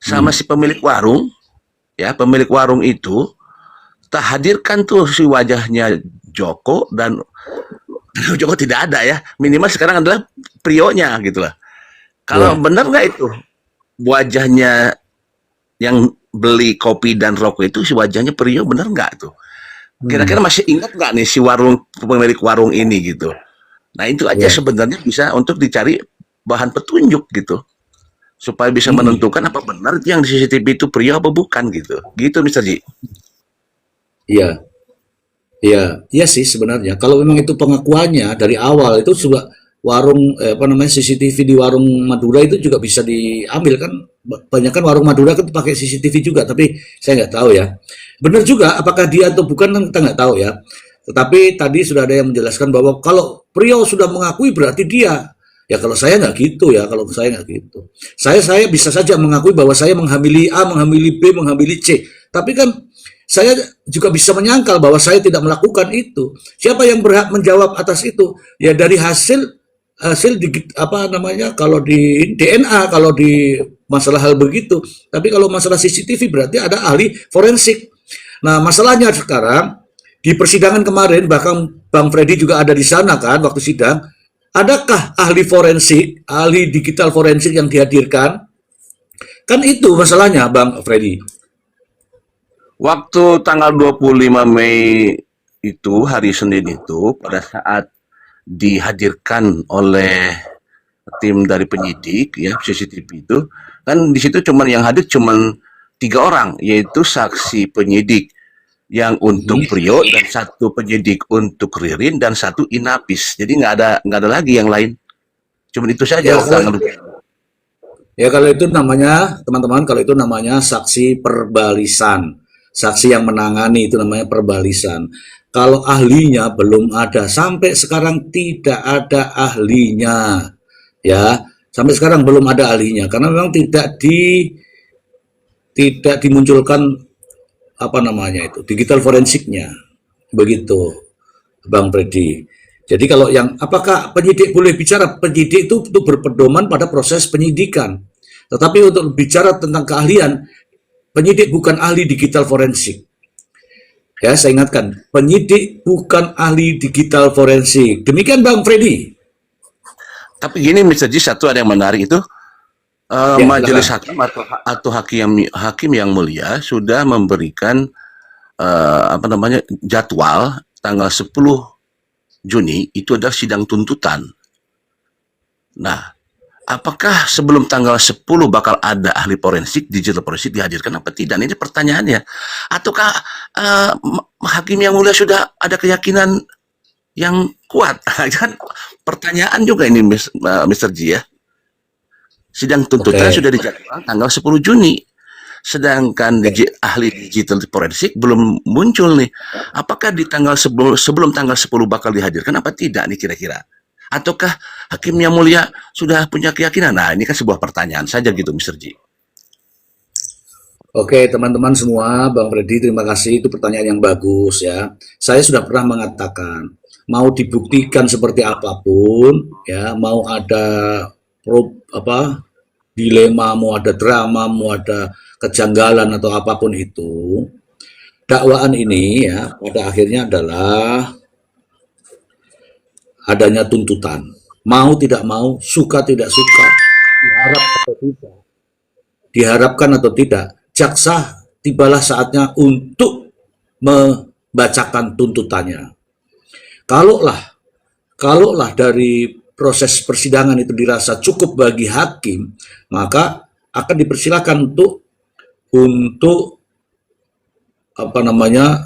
sama hmm, si pemilik warung ya. Pemilik warung itu tak hadirkan tuh si wajahnya Joko dan Joko tidak ada ya. Minimal sekarang adalah prionya gitu lah. Kalau ya, benar nggak itu wajahnya yang beli kopi dan rokok itu si wajahnya Prio, bener nggak tuh? Kira-kira hmm, masih ingat nggak nih si pemilik warung ini gitu? Nah itu aja ya, sebenarnya bisa untuk dicari bahan petunjuk gitu supaya bisa hmm, menentukan apa benar yang di CCTV itu Prio apa bukan gitu. Gitu, Mister Ji. iya. Iya sih sebenarnya. Kalau memang itu pengakuannya dari awal itu juga warung apa namanya CCTV di warung Madura itu juga bisa diambil kan. Banyak kan warung Madura kan pakai CCTV juga, tapi saya nggak tahu ya. Benar juga, apakah dia atau bukan kan kita nggak tahu ya. Tetapi tadi sudah ada yang menjelaskan bahwa kalau Prio sudah mengakui berarti dia. Ya kalau saya nggak gitu ya, kalau saya nggak gitu. Saya bisa saja mengakui bahwa saya menghamili A, menghamili B, menghamili C. Tapi kan saya juga bisa menyangkal bahwa saya tidak melakukan itu. Siapa yang berhak menjawab atas itu? Ya dari hasil hasil di, apa namanya kalau di DNA kalau di masalah hal begitu. Tapi kalau masalah CCTV berarti ada ahli forensik. Nah, masalahnya sekarang di persidangan kemarin bahkan Bang Freddy juga ada di sana kan waktu sidang. Adakah ahli forensik, ahli digital forensik yang dihadirkan? Kan itu masalahnya, Bang Freddy. Waktu tanggal 25 Mei itu, hari Senin itu, pada saat dihadirkan oleh tim dari penyidik ya CCTV itu, kan di situ cuman yang hadir cuman 3 orang, yaitu saksi penyidik yang untuk Prio dan 1 penyidik untuk Ririn dan 1 Inapis. Jadi nggak ada lagi yang lain. Cuman itu saja Ya, waktu tanggal 25. Ya kalau itu namanya, teman-teman, kalau itu namanya saksi perbalisan. Saksi yang menangani itu namanya perbalisan. Kalau ahlinya belum ada, sampai sekarang tidak ada ahlinya. Ya, sampai sekarang belum ada ahlinya karena memang tidak dimunculkan apa namanya itu, digital forensiknya. Begitu, Bang Freddy. Jadi kalau yang apakah penyidik boleh bicara? Penyidik itu berpedoman pada proses penyidikan. Tetapi untuk bicara tentang keahlian, penyidik bukan ahli digital forensik. Ya, saya ingatkan, penyidik bukan ahli digital forensik. Demikian Bang Freddy. Tapi gini Mr. G, satu ada yang menarik itu, Ya, majelis silakan. hakim atau hakim yang mulia sudah memberikan apa namanya jadwal tanggal 10 Juni itu adalah sidang tuntutan. Nah, apakah sebelum tanggal 10 bakal ada ahli forensik, digital forensik dihadirkan apa tidak? Ini pertanyaannya. Ataukah hakim yang mulia sudah ada keyakinan yang kuat? Kan pertanyaan juga ini Mr. G ya. Sidang tuntutan Oke. sudah dijadwalkan tanggal 10 Juni. Sedangkan ahli digital forensik belum muncul nih. Apakah di tanggal sebelum tanggal 10 bakal dihadirkan apa tidak nih kira-kira? Ataukah hakim yang mulia sudah punya keyakinan? Nah, ini kan sebuah pertanyaan saja gitu, Mr. G. Oke, teman-teman semua, Bang Freddy, terima kasih. Itu pertanyaan yang bagus ya. Saya sudah pernah mengatakan, mau dibuktikan seperti apapun, ya, mau ada dilema, mau ada drama, mau ada kejanggalan atau apapun itu, dakwaan ini ya pada akhirnya adalah adanya tuntutan. Mau tidak mau, suka tidak suka, diharapkan atau tidak, jaksa tibalah saatnya untuk membacakan tuntutannya. Kalaulah dari proses persidangan itu dirasa cukup bagi hakim, maka akan dipersilakan untuk apa namanya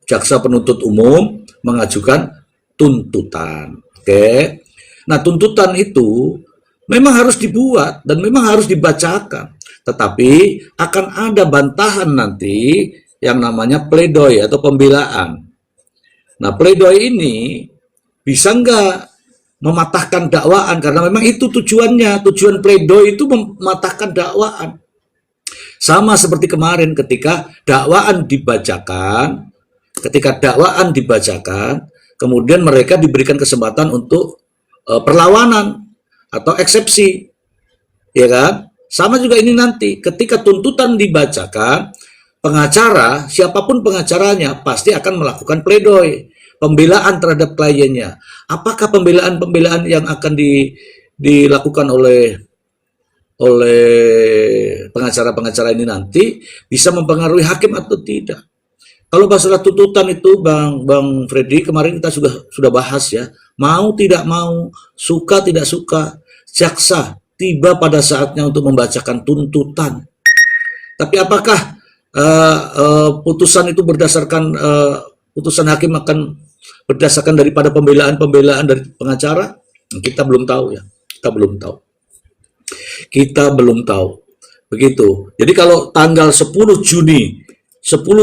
jaksa penuntut umum mengajukan tuntutan. Oke. Nah, tuntutan itu memang harus dibuat dan memang harus dibacakan. Tetapi akan ada bantahan nanti yang namanya pledoi atau pembelaan. Nah, pledoi ini bisa nggak mematahkan dakwaan karena memang itu tujuannya. Tujuan pledoi itu mematahkan dakwaan. Sama seperti kemarin ketika dakwaan dibacakan, kemudian mereka diberikan kesempatan untuk perlawanan atau eksepsi, ya kan? Sama juga ini nanti, ketika tuntutan dibacakan, pengacara, siapapun pengacaranya, pasti akan melakukan pledoi, pembelaan terhadap kliennya. Apakah pembelaan-pembelaan yang akan dilakukan oleh pengacara-pengacara ini nanti bisa mempengaruhi hakim atau tidak. Kalau masalah tuntutan itu Bang Freddy, kemarin kita sudah bahas ya, mau tidak mau, suka tidak suka, jaksa tiba pada saatnya untuk membacakan tuntutan. Tapi apakah putusan itu berdasarkan putusan hakim akan berdasarkan daripada pembelaan dari pengacara? Kita belum tahu ya. Kita belum tahu. Begitu. Jadi kalau tanggal 10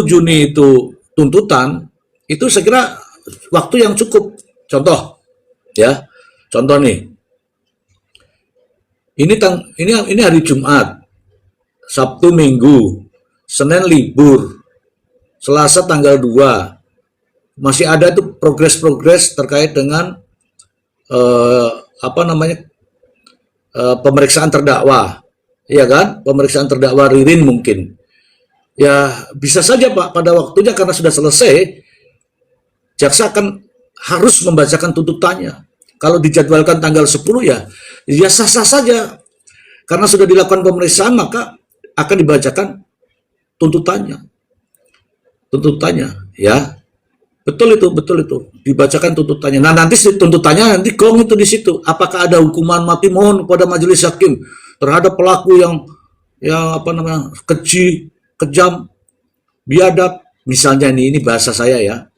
Juni itu tuntutan, itu saya kira waktu yang cukup. Contoh ya. Contoh nih. Ini hari Jumat. Sabtu Minggu, Senin libur. Selasa tanggal 2. Masih ada tuh progres terkait dengan pemeriksaan terdakwa, ya kan? Pemeriksaan terdakwa Ririn mungkin. Ya bisa saja Pak, pada waktunya karena sudah selesai, jaksa akan harus membacakan tuntutannya. kalau dijadwalkan tanggal 10 ya sah-sah saja. Karena sudah dilakukan pemeriksaan maka akan dibacakan tuntutannya. Ya. Betul itu. Dibacakan tuntutannya. Nah, nanti tuntutannya nanti gong itu di situ. Apakah ada hukuman mati, mohon kepada majelis hakim terhadap pelaku yang keji, kejam, biadab. Misalnya ini bahasa saya ya.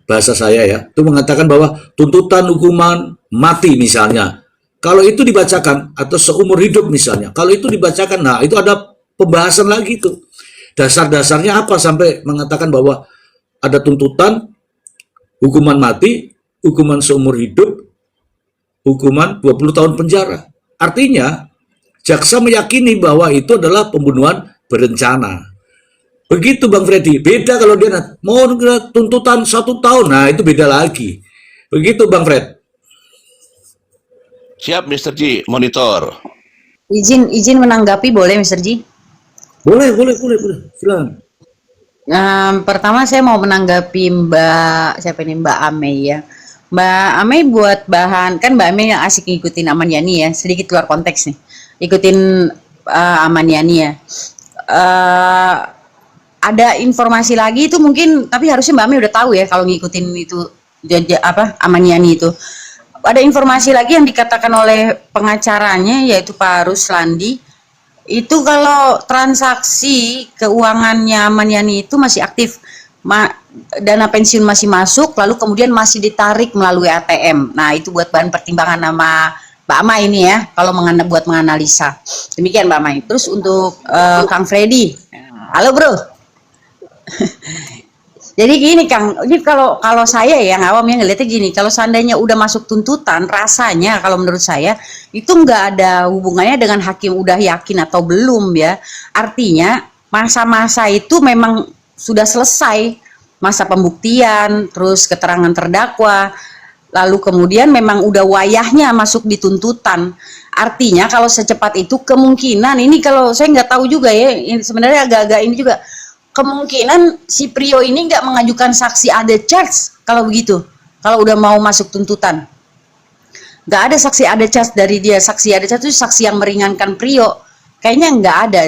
Bahasa saya ya. Itu mengatakan bahwa tuntutan hukuman mati misalnya. Kalau itu dibacakan atau seumur hidup misalnya. Kalau itu dibacakan, nah itu ada pembahasan lagi tuh. Dasar-dasarnya apa sampai mengatakan bahwa ada tuntutan hukuman mati, hukuman seumur hidup, hukuman 20 tahun penjara. Artinya, jaksa meyakini bahwa itu adalah pembunuhan berencana. Begitu Bang Freddy. Beda kalau dia mau tuntutan 1 tahun, nah itu beda lagi. Begitu Bang Fred. Siap, Mr. Ji, monitor. Izin menanggapi boleh, Mr. Ji? Boleh. Silakan. Pertama saya mau menanggapi Mbak Amei ya. Mbak Amei buat bahan, kan Mbak Amei yang asik ngikutin Aman Yani ya, sedikit keluar konteks nih. Ikutin Aman Yani ya. Ada informasi lagi itu mungkin, tapi harusnya Mbak Amei udah tahu ya kalau ngikutin itu Aman Yani itu. Ada informasi lagi yang dikatakan oleh pengacaranya yaitu Pak Ruslandi. Itu kalau transaksi keuangannya Aman Yani itu masih aktif, dana pensiun masih masuk, lalu kemudian masih ditarik melalui ATM. Nah itu buat bahan pertimbangan sama Mbak Amai ini ya, kalau buat menganalisa. Demikian Mbak Amai. Terus untuk Kang Freddy, halo bro. Jadi gini Kang, ini kalau saya yang awam yang ngeliatnya gini, kalau seandainya udah masuk tuntutan, rasanya kalau menurut saya itu nggak ada hubungannya dengan hakim udah yakin atau belum ya. Artinya masa-masa itu memang sudah selesai, masa pembuktian, terus keterangan terdakwa, lalu kemudian memang udah wayahnya masuk di tuntutan. Artinya kalau secepat itu kemungkinan, ini kalau saya nggak tahu juga ya, ini sebenarnya agak-agak ini juga, kemungkinan si Prio ini nggak mengajukan saksi ada charge kalau begitu, kalau udah mau masuk tuntutan nggak ada saksi ada charge dari dia. Saksi ada charge itu saksi yang meringankan Prio, kayaknya nggak ada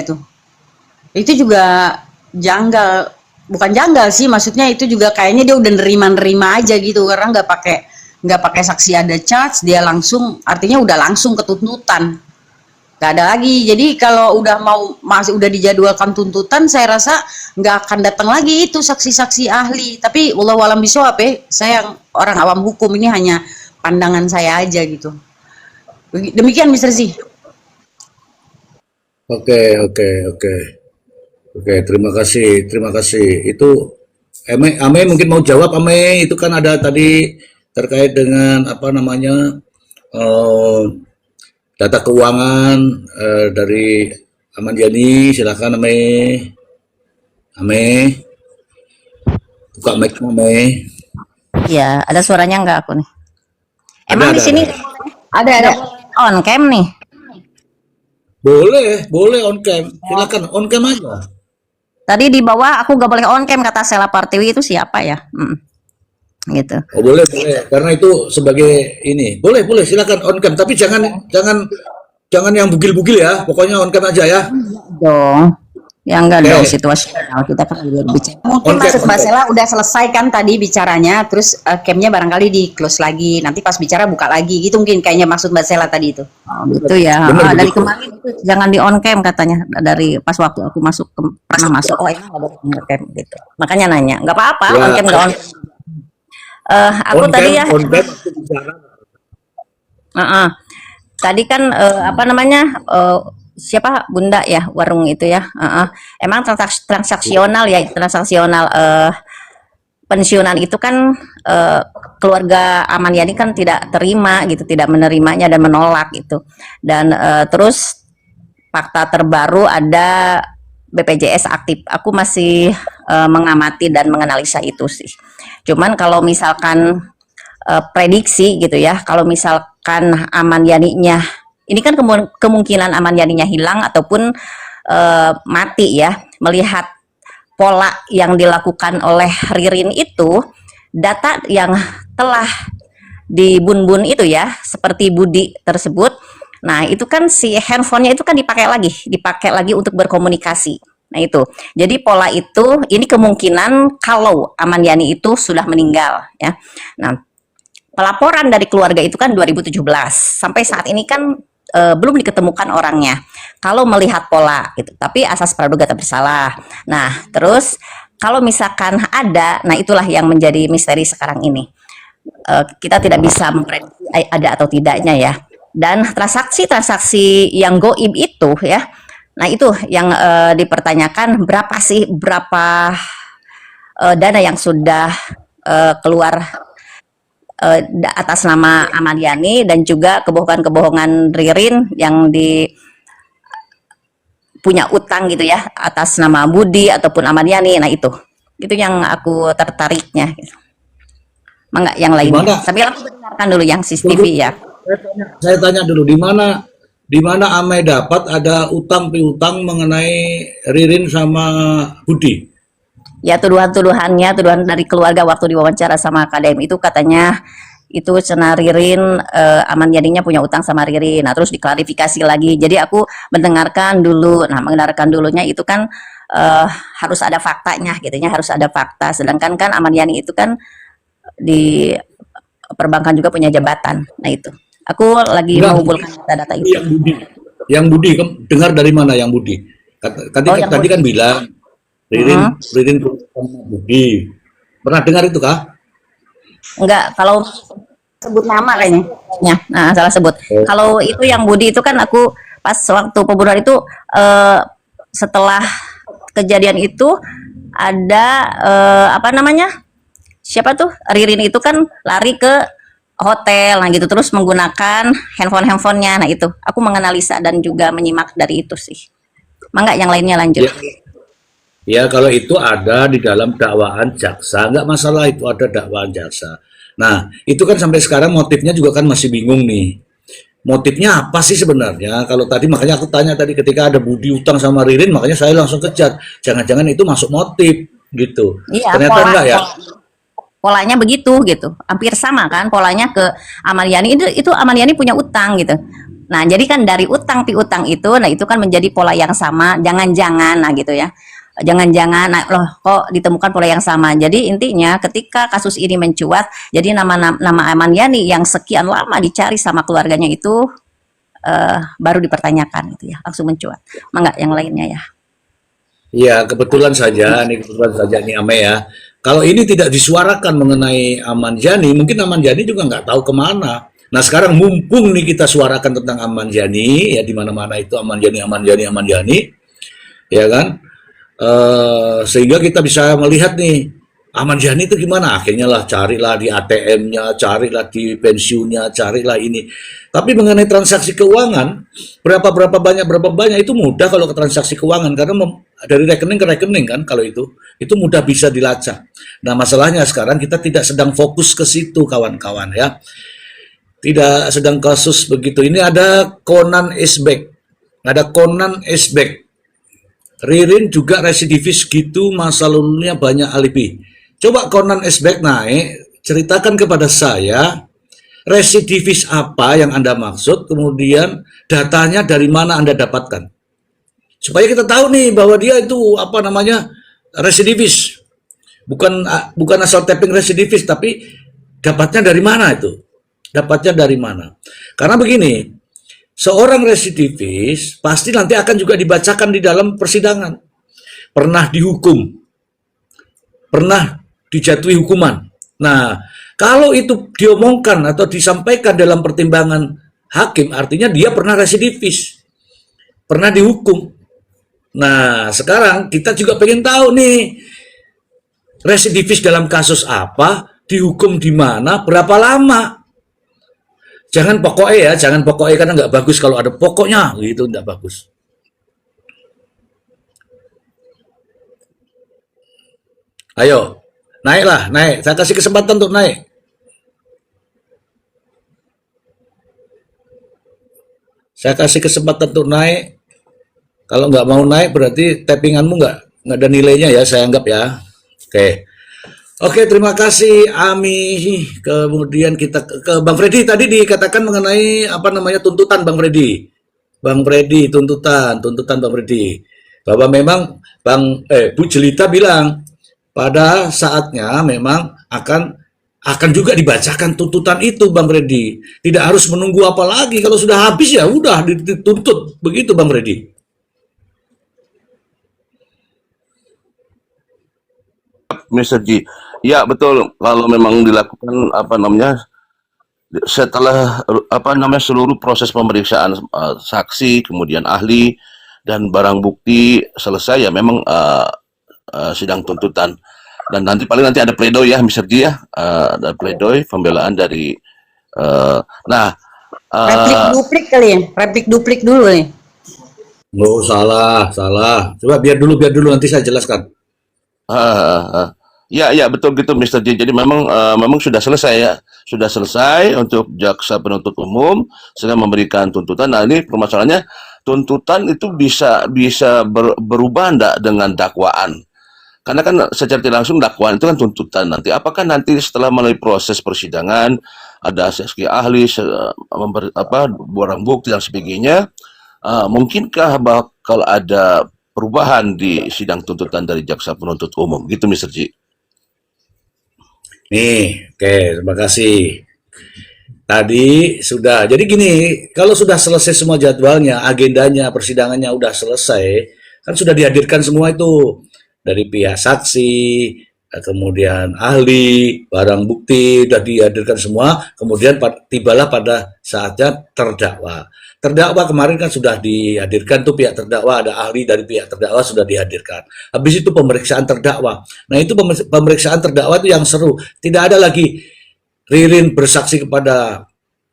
itu juga janggal, bukan janggal sih, maksudnya itu juga kayaknya dia udah nerima aja gitu, karena nggak pakai saksi ada charge, dia langsung, artinya udah langsung ke tuntutan. Gak ada lagi. Jadi kalau udah dijadwalkan tuntutan, saya rasa nggak akan datang lagi itu saksi-saksi ahli. Tapi wallahu alam bishawab ya, saya orang awam hukum, ini hanya pandangan saya aja gitu. Demikian Mr. Z. Oke, terima kasih. Itu Ame mungkin mau jawab. Ame, itu kan ada tadi terkait dengan data keuangan dari Aman Yani. Silakan Ame. Buka mic Ame. Ya, ada suaranya nggak aku nih? Emang Ada, di sini ada on cam nih. Boleh on cam. Silakan on cam aja. Tadi di bawah aku nggak boleh on cam, kata Sela Partiwi, itu siapa ya? Gitu. Oh, boleh. Karena itu sebagai ini. Boleh, silakan on cam. Tapi jangan yang bugil-bugil ya. Pokoknya on cam aja ya. Dong. Ya enggak Oke. dong, situasional kita kan lagi bicara. Mungkin On cam, maksud on Mbak cam. Sela udah selesai kan tadi bicaranya, terus camnya barangkali di close lagi, nanti pas bicara buka lagi gitu, mungkin kayaknya maksud Mbak Sela tadi itu. Oh, gitu ya. Benar, Dari begitu. kemarin itu jangan di on cam katanya, dari pas waktu aku pernah masuk, oh emang ada on cam gitu. Makanya nanya, nggak apa-apa, Ya. on cam nggak on cam. Aku On tadi cam, ya. on cam aku bicara. Tadi kan siapa Bunda ya, warung itu ya. Emang transaksional ya, transaksional pensiunan itu kan keluarga Aman Yani kan tidak terima gitu, tidak menerimanya dan menolak gitu. Dan terus fakta terbaru ada BPJS aktif. Aku masih mengamati dan menganalisa itu sih. Cuman kalau misalkan prediksi gitu ya, kalau misalkan Aman Yani-nya, ini kan kemungkinan Aman Yani-nya hilang ataupun mati ya, melihat pola yang dilakukan oleh Ririn itu, data yang telah di Bun-Bun itu ya, seperti Budi tersebut. Nah, itu kan si handphonenya itu kan dipakai lagi untuk berkomunikasi. Nah, itu. Jadi pola itu ini kemungkinan kalau Aman Yani itu sudah meninggal ya. Nah, pelaporan dari keluarga itu kan 2017. Sampai saat ini kan belum diketemukan orangnya. Kalau melihat pola gitu. Tapi asas praduga tak bersalah. Nah, terus kalau misalkan ada, nah itulah yang menjadi misteri sekarang ini. Kita tidak bisa memprediksi ada atau tidaknya ya. Dan transaksi-transaksi yang goib itu ya, nah itu yang dipertanyakan berapa dana yang sudah keluar atas nama Aman Yani, dan juga kebohongan-kebohongan Ririn yang punya utang gitu ya atas nama Budi ataupun Aman Yani. Nah itu yang aku tertariknya gitu. Mangga yang lainnya. Gimana? Sambil aku dengarkan dulu yang CCTV ya. Saya tanya dulu, di mana Amai dapat ada utang piutang mengenai Ririn sama Budi? Ya, tuduhan dari keluarga waktu diwawancara sama KDM itu katanya itu cenah Ririn, Aman Yaninya punya utang sama Ririn. Nah, terus diklarifikasi lagi. Jadi aku mendengarkan dulu. Nah, mendengarkan dulunya itu kan harus ada faktanya gitu ya, harus ada fakta. Sedangkan kan Aman Yani itu kan di perbankan juga punya jabatan. Nah, itu. Aku lagi Enggak, mengumpulkan data-data itu. Yang Budi, kamu dengar dari mana yang Budi? Tadi Yang Budi. kan bilang Ririn sama Budi. Pernah dengar itu kah? Enggak, kalau sebut nama kayaknya. Nah, salah sebut. Kalau itu yang Budi itu kan aku pas waktu pembunuhan itu setelah kejadian itu ada apa namanya? Siapa tuh? Ririn itu kan lari ke hotel, nah gitu, terus menggunakan handphonenya. Nah itu, aku menganalisa dan juga menyimak dari itu sih. Mangga yang lainnya lanjut. Ya, kalau itu ada di dalam dakwaan jaksa, nggak masalah itu ada dakwaan jaksa. Nah, itu kan sampai sekarang motifnya juga kan masih bingung nih. Motifnya apa sih sebenarnya? Kalau tadi makanya aku tanya tadi ketika ada Budi utang sama Ririn, makanya saya langsung kejar. Jangan-jangan itu masuk motif gitu. Iya, Ternyata enggak ya. polanya begitu gitu, hampir sama kan polanya ke Aman Yani. Itu Aman Yani punya utang gitu. Nah, jadi kan dari utang piutang itu, nah itu kan menjadi pola yang sama. Jangan-jangan, nah gitu ya. Jangan-jangan, nah loh kok ditemukan pola yang sama. Jadi intinya ketika kasus ini mencuat, jadi nama Aman Yani yang sekian lama dicari sama keluarganya itu baru dipertanyakan gitu ya, langsung mencuat. Mangga yang lainnya ya. Iya, kebetulan saja nih Ame ya. Kalau ini tidak disuarakan mengenai Aman Yani, mungkin Aman Yani juga nggak tahu kemana. Nah, sekarang mumpung nih kita suarakan tentang Aman Yani, ya di mana-mana itu Aman Yani, ya kan? Sehingga kita bisa melihat nih Aman Yani itu gimana. Akhirnya lah carilah di ATM-nya, carilah di pensiunnya, carilah ini. Tapi mengenai transaksi keuangan, berapa banyak itu mudah kalau ke transaksi keuangan karena dari rekening ke rekening kan, kalau itu mudah bisa dilacak. Nah, masalahnya sekarang kita tidak sedang fokus ke situ kawan-kawan ya. Tidak sedang kasus begitu. Ini ada Conan Esbek. Ririn juga residivis gitu, masa lalunya banyak alibi. Coba Conan Esbek naik, ceritakan kepada saya residivis apa yang Anda maksud, kemudian datanya dari mana Anda dapatkan. Supaya kita tahu nih bahwa dia itu apa namanya residivis. Bukan asal tapping residivis, tapi dapatnya dari mana itu? Dapatnya dari mana? Karena begini, seorang residivis pasti nanti akan juga dibacakan di dalam persidangan. Pernah dihukum, pernah dijatuhi hukuman. Nah, kalau itu diomongkan atau disampaikan dalam pertimbangan hakim, artinya dia pernah residivis, pernah dihukum. Nah, sekarang kita juga pengen tahu nih, residivis dalam kasus apa, dihukum di mana, berapa lama. Jangan pokoknya karena nggak bagus kalau ada pokoknya, gitu nggak bagus. Ayo, naik. Saya kasih kesempatan untuk naik. Saya kasih kesempatan untuk naik. Kalau nggak mau naik berarti tappinganmu nggak ada nilainya ya, saya anggap ya. Oke. Oke, terima kasih Ami. Kemudian kita ke Bang Freddy, tadi dikatakan mengenai apa namanya tuntutan Bang Freddy. Bang Freddy, tuntutan Bang Freddy. Bahwa memang Bu Jelita bilang pada saatnya memang akan juga dibacakan tuntutan itu Bang Freddy. Tidak harus menunggu apa lagi, kalau sudah habis ya udah dituntut. Begitu Bang Freddy. Mr. G. Ya betul, kalau memang dilakukan apa namanya setelah apa namanya seluruh proses pemeriksaan saksi, kemudian ahli dan barang bukti selesai ya memang sidang tuntutan dan nanti ada pledoi ya Mr. G ya, ada pledoi pembelaan dari nah Replik duplik kali ya, replik duplik dulu nih. Oh, salah. Coba biar dulu nanti saya jelaskan. Ya, ya betul gitu Mr. J. Jadi memang sudah selesai ya, sudah selesai untuk jaksa penuntut umum sedang memberikan tuntutan. Nah ini permasalahannya tuntutan itu bisa berubah enggak dengan dakwaan? Karena kan secara tidak langsung dakwaan itu kan tuntutan nanti. Apakah nanti setelah melalui proses persidangan ada saksi ahli, barang bukti dan sebagainya, mungkinkah bakal ada perubahan di sidang tuntutan dari jaksa penuntut umum? Gitu Mr. J. Nih, oke, terima kasih. Tadi sudah, jadi gini, kalau sudah selesai semua jadwalnya, agendanya, persidangannya udah selesai, kan sudah dihadirkan semua itu dari pihak saksi, kemudian ahli, barang bukti, sudah dihadirkan semua, kemudian tibalah pada saatnya terdakwa. Terdakwa kemarin kan sudah dihadirkan tuh pihak terdakwa, ada ahli dari pihak terdakwa sudah dihadirkan. Habis itu pemeriksaan terdakwa. Nah itu pemeriksaan terdakwa itu yang seru. Tidak ada lagi Ririn bersaksi kepada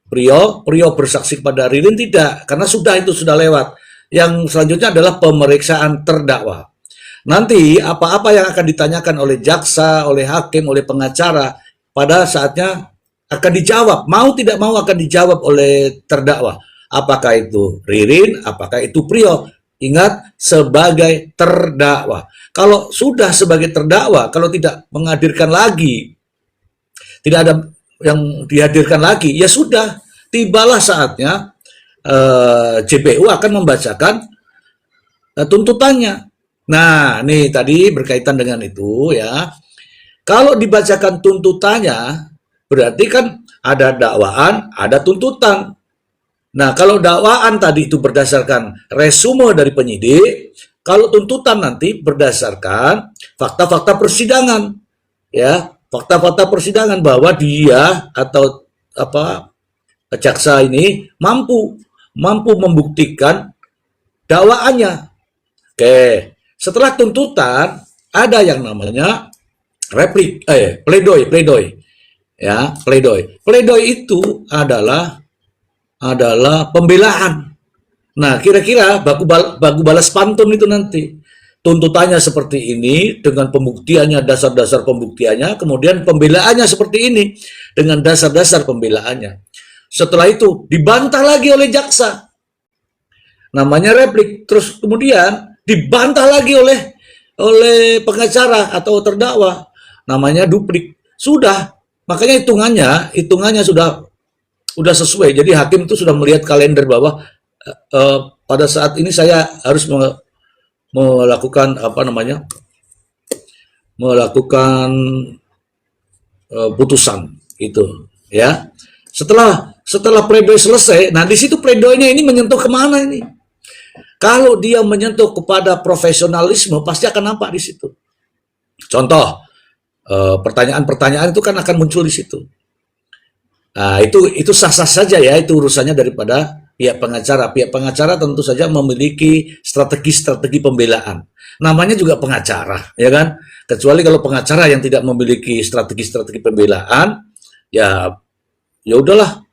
Priyo bersaksi kepada Ririn, tidak. Karena itu sudah lewat. Yang selanjutnya adalah pemeriksaan terdakwa. Nanti apa-apa yang akan ditanyakan oleh jaksa, oleh hakim, oleh pengacara, pada saatnya akan dijawab. Mau tidak mau akan dijawab oleh terdakwa. Apakah itu Ririn, apakah itu Priyo. Ingat, sebagai terdakwa. Kalau sudah sebagai terdakwa, kalau tidak menghadirkan lagi, tidak ada yang dihadirkan lagi, ya sudah, tibalah saatnya JPU akan membacakan tuntutannya. Nah, nih tadi berkaitan dengan itu ya. Kalau dibacakan tuntutannya, berarti kan ada dakwaan, ada tuntutan. Nah, kalau dakwaan tadi itu berdasarkan resume dari penyidik, kalau tuntutan nanti berdasarkan fakta-fakta persidangan, ya, fakta-fakta persidangan bahwa dia atau jaksa ini mampu membuktikan dakwaannya. Oke, setelah tuntutan ada yang namanya pledoi, ya, pledoi. Pledoi itu adalah pembelaan. Nah, kira-kira baku balas pantun itu nanti. Tuntutannya seperti ini dengan pembuktiannya, dasar-dasar pembuktiannya, kemudian pembelaannya seperti ini dengan dasar-dasar pembelaannya. Setelah itu dibantah lagi oleh jaksa. Namanya replik. Terus kemudian dibantah lagi oleh pengacara atau terdakwa. Namanya duplik. Sudah. Makanya hitungannya sudah sesuai. Jadi hakim itu sudah melihat kalender bahwa pada saat ini saya harus melakukan putusan itu, ya. Setelah pledoi selesai, nah di situ pledoinya ini menyentuh kemana ini? Kalau dia menyentuh kepada profesionalisme, pasti akan nampak di situ. Contoh, pertanyaan-pertanyaan itu kan akan muncul di situ. Nah, itu sah-sah saja ya, itu urusannya daripada pihak pengacara. Pihak pengacara tentu saja memiliki strategi-strategi pembelaan. Namanya juga pengacara, ya kan? Kecuali kalau pengacara yang tidak memiliki strategi-strategi pembelaan, ya udahlah.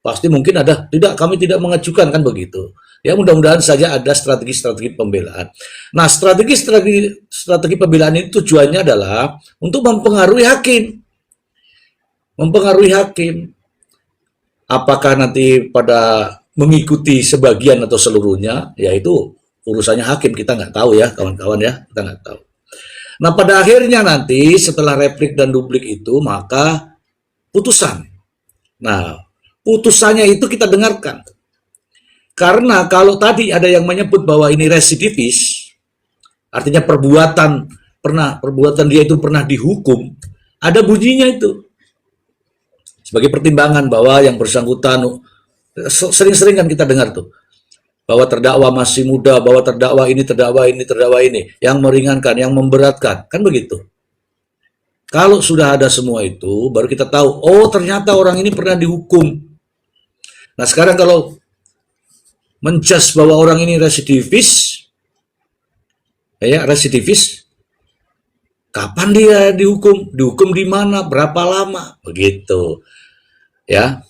Pasti mungkin ada, tidak, kami tidak mengajukan, kan begitu. Ya mudah-mudahan saja ada strategi-strategi pembelaan. Nah, strategi pembelaan itu tujuannya adalah untuk mempengaruhi hakim. Apakah nanti pada mengikuti sebagian atau seluruhnya, ya itu urusannya hakim, kita nggak tahu ya kawan-kawan ya, kita nggak tahu. Nah, pada akhirnya nanti setelah replik dan duplik itu, maka putusan. Nah, putusannya itu kita dengarkan. Karena kalau tadi ada yang menyebut bahwa ini residivis, artinya perbuatan dia itu pernah dihukum, ada bunyinya itu. Sebagai pertimbangan bahwa yang bersangkutan, sering-sering kan kita dengar tuh, bahwa terdakwa masih muda, bahwa terdakwa ini, yang meringankan, yang memberatkan, kan begitu. Kalau sudah ada semua itu, baru kita tahu, oh ternyata orang ini pernah dihukum. Nah sekarang kalau menjudge bahwa orang ini residivis, kapan dia dihukum? Dihukum di mana? Berapa lama? Begitu, ya.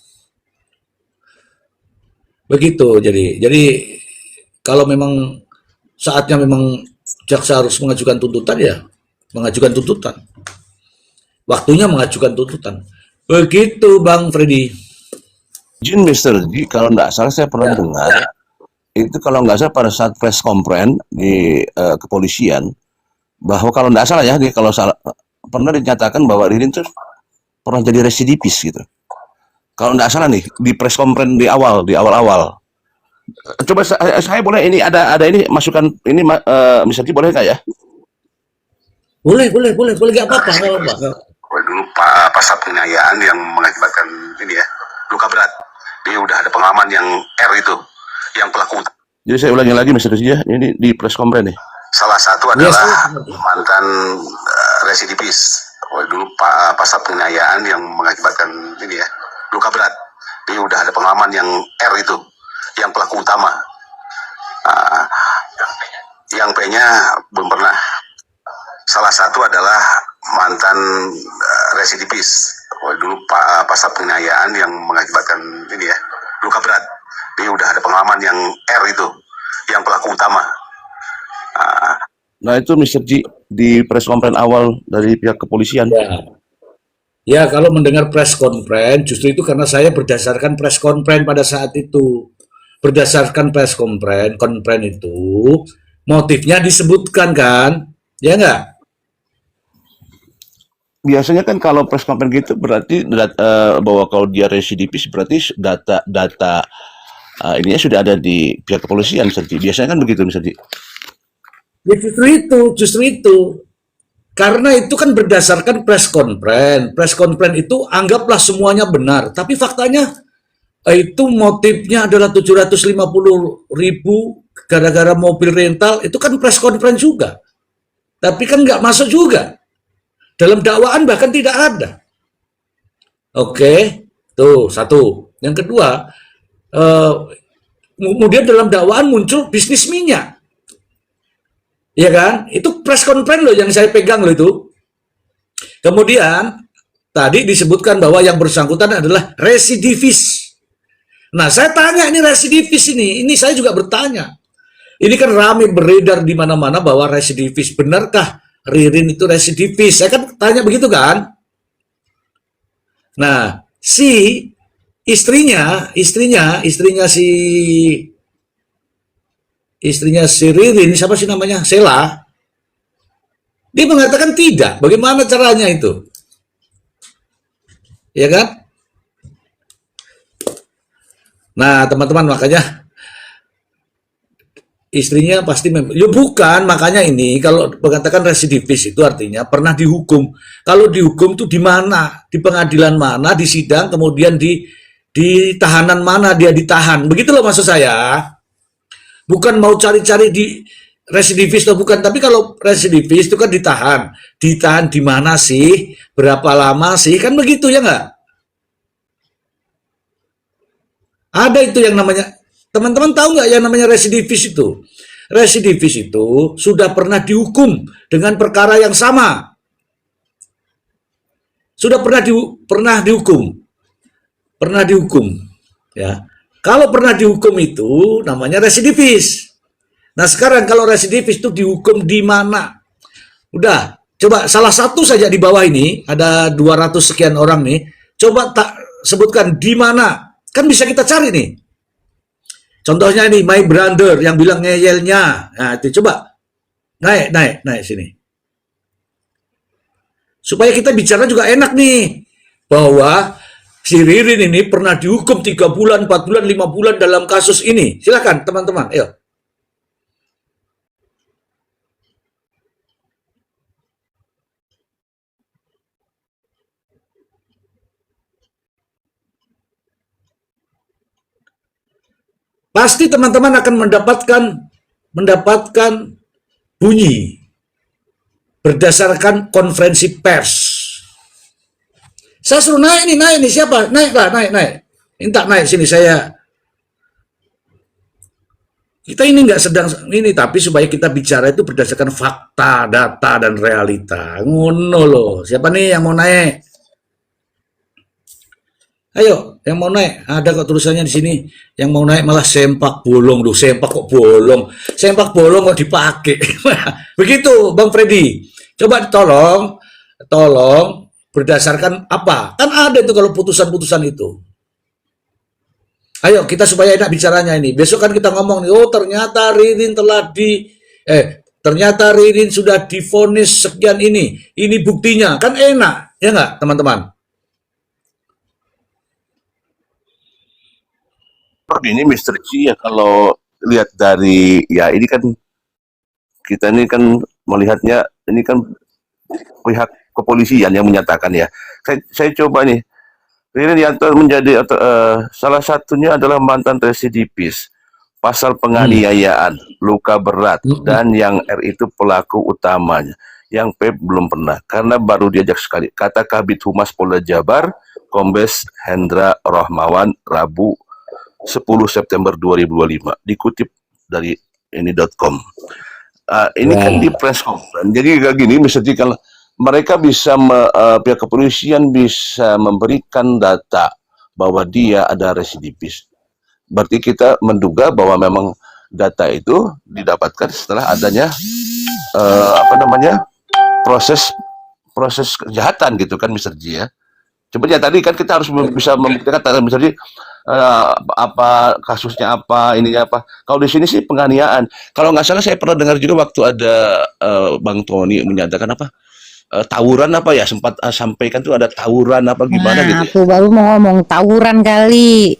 Begitu. Jadi kalau memang saatnya memang jaksa harus mengajukan tuntutan, ya mengajukan tuntutan. Waktunya mengajukan tuntutan. Begitu, Bang Freddy. Izin Mr. G, kalau nggak salah saya pernah dengar, itu kalau nggak salah pada saat press conference di kepolisian, bahwa kalau nggak salah ya, kalau salah, pernah dinyatakan bahwa Ririn itu pernah jadi residivis gitu. Kalau nggak salah nih, di press conference di awal-awal. Coba saya boleh, ini ada ini masukan, ini Mr. G boleh nggak ya? Boleh, nggak apa-apa. Dulu pasal penganiayaan yang mengakibatkan ini ya, luka berat. Dia udah ada pengalaman yang R itu, yang pelaku. Jadi saya ulangi lagi Mr. G ya, ini di press conference nih. Salah satu adalah mantan residivis. Dulu pasal penganiayaan yang mengakibatkan ini ya, luka berat. Dia udah ada pengalaman yang R itu, yang pelaku utama. Yang P-nya belum pernah. Salah satu adalah mantan residivis. Dulu pasal penganiayaan yang mengakibatkan ini ya, luka berat. Dia udah ada pengalaman yang R itu, yang pelaku utama. Nah itu Mr. G di press conference awal dari pihak kepolisian. Ya, kalau mendengar press conference, justru itu karena saya berdasarkan press conference pada saat itu. Berdasarkan press conference itu, motifnya disebutkan kan? Ya enggak? Biasanya kan kalau press conference gitu berarti bahwa kalau dia residivis berarti data ininya sudah ada di pihak kepolisian, Mr. G. Biasanya kan begitu, Mr. G. Ya justru itu. Karena itu kan berdasarkan press conference. Press conference itu anggaplah semuanya benar. Tapi faktanya itu motifnya adalah 750.000 gara-gara mobil rental. Itu kan press conference juga. Tapi kan nggak masuk juga. Dalam dakwaan bahkan tidak ada. Oke, tuh satu. Yang kedua, kemudian dalam dakwaan muncul bisnis minyak. Ya kan? Itu press conference loh yang saya pegang loh itu. Kemudian tadi disebutkan bahwa yang bersangkutan adalah residivis. Nah, saya tanya ini residivis ini saya juga bertanya. Ini kan ramai beredar di mana-mana bahwa residivis. Benarkah Ririn itu residivis? Saya kan tanya begitu kan? Nah, si istrinya si Ririn, siapa sih namanya? Sela. Dia mengatakan tidak. Bagaimana caranya itu? Ya kan? Nah, teman-teman, makanya istrinya pasti ya bukan, makanya ini kalau mengatakan residivis itu artinya pernah dihukum. Kalau dihukum tuh di mana? Di pengadilan mana? Di sidang, kemudian di tahanan mana dia ditahan. Begitu loh maksud saya. Bukan mau cari-cari di residivis atau bukan, tapi kalau residivis itu kan ditahan di mana sih, berapa lama sih, kan begitu ya nggak? Ada itu yang namanya, teman-teman tahu nggak yang namanya residivis itu? Residivis itu sudah pernah dihukum dengan perkara yang sama, sudah pernah dihukum, ya. Kalau pernah dihukum itu namanya residivis. Nah sekarang kalau residivis itu dihukum di mana? Udah, coba salah satu saja di bawah ini, ada 200 sekian orang nih, coba tak sebutkan di mana. Kan bisa kita cari nih. Contohnya ini, my brother yang bilang ngeyelnya. Nah itu coba, naik sini. Supaya kita bicara juga enak nih, bahwa si Ririn ini pernah dihukum 3 bulan, 4 bulan, 5 bulan dalam kasus ini. Silakan teman-teman, ayo. Pasti teman-teman akan mendapatkan bunyi berdasarkan konferensi pers. Saya suruh naik nih siapa? Naiklah, naik. Minta naik sini saya. Kita ini nggak sedang ini, tapi supaya kita bicara itu berdasarkan fakta, data, dan realita. Ngono loh. Siapa nih yang mau naik? Ayo, yang mau naik. Ada kok tulisannya di sini. Yang mau naik malah sempak bolong. Loh, sempak kok bolong? Sempak bolong kok dipakai. Begitu, Bang Freddy. Coba tolong berdasarkan apa? Kan ada itu kalau putusan-putusan itu. Ayo, kita supaya enak bicaranya ini. Besok kan kita ngomong nih, oh ternyata Ririn ternyata Ririn sudah divonis sekian ini. Ini buktinya. Kan enak, ya nggak, teman-teman? Ini Mr. G ya, kalau lihat dari ya ini kan kita ini kan melihatnya ini kan pihak kepolisian yang menyatakan ya. Saya coba nih, Ririn Yanto menjadi salah satunya adalah mantan residivis, pasal penganiayaan, luka berat, dan yang R itu pelaku utamanya. Yang P belum pernah, karena baru diajak sekali. Kata Kabid Humas Polda Jabar, Kombes Hendra Rohmawan, Rabu 10 September 2025, dikutip dari ini.com. Ini kan di press conference. Jadi kayak gini, misalnya kalau mereka bisa pihak kepolisian bisa memberikan data bahwa dia ada residivis. Berarti kita menduga bahwa memang data itu didapatkan setelah adanya proses kejahatan gitu kan, Mr. G ya. Coba ya tadi kan kita harus bisa membuktikan misalnya apa kasusnya apa, ininya apa. Kalau di sini sih penganiayaan. Kalau nggak salah saya pernah dengar juga waktu ada Bang Tony menyatakan apa tawuran apa ya, sempat sampaikan tuh ada tawuran apa gimana gitu. Aku baru mau ngomong tawuran kali.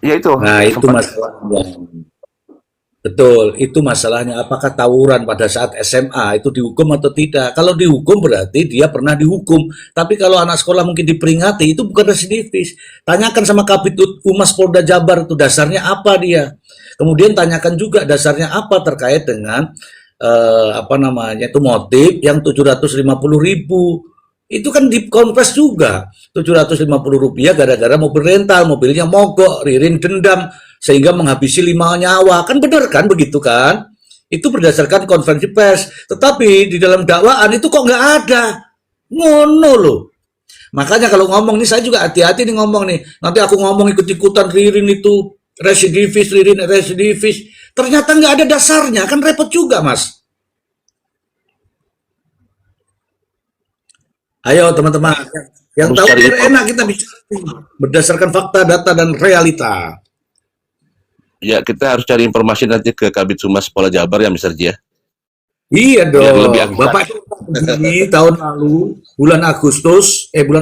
Ya itu. Nah, itu masalahnya. Betul, itu masalahnya. Apakah tawuran pada saat SMA itu dihukum atau tidak? Kalau dihukum berarti dia pernah dihukum. Tapi kalau anak sekolah mungkin diperingati, itu bukan residivis. Tanyakan sama Kabid Humas Polda Jabar itu dasarnya apa dia. Kemudian tanyakan juga dasarnya apa terkait dengan itu motif yang 750.000. Itu kan dikonfes juga. 750 rupiah gara-gara mobil rental, mobilnya mogok, Ririn dendam sehingga menghabisi 5 nyawa. Kan benar kan begitu kan? Itu berdasarkan konferensi pers. Tetapi di dalam dakwaan itu kok nggak ada. Ngono loh. Makanya kalau ngomong nih, saya juga hati-hati nih ngomong nih. Nanti aku ngomong ikut-ikutan Ririn itu residivis, Ririn residivis. Ternyata nggak ada dasarnya. Kan repot juga, Mas. Ayo teman-teman. Yang tahu biar enak kita bicara berdasarkan fakta, data, dan realita. Ya, kita harus cari informasi nanti ke Kabid Humas Polda Jabar ya, Mr. G ya. Iya dong. Lebih Bapak ini tahun lalu bulan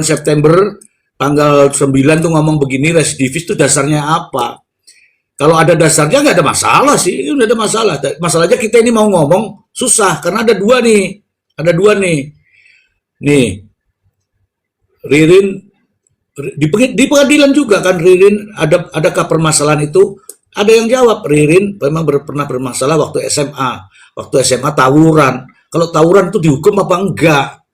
September tanggal 9 tuh ngomong begini, residivis itu dasarnya apa? Kalau ada dasarnya nggak ada masalah sih, nggak ada masalah. Masalahnya kita ini mau ngomong susah karena ada dua nih, Nih, Ririn di pengadilan juga kan, Ririn adakah permasalahan itu? Ada yang jawab, Ririn memang pernah bermasalah waktu SMA. Waktu SMA tawuran. Kalau tawuran itu dihukum apa enggak?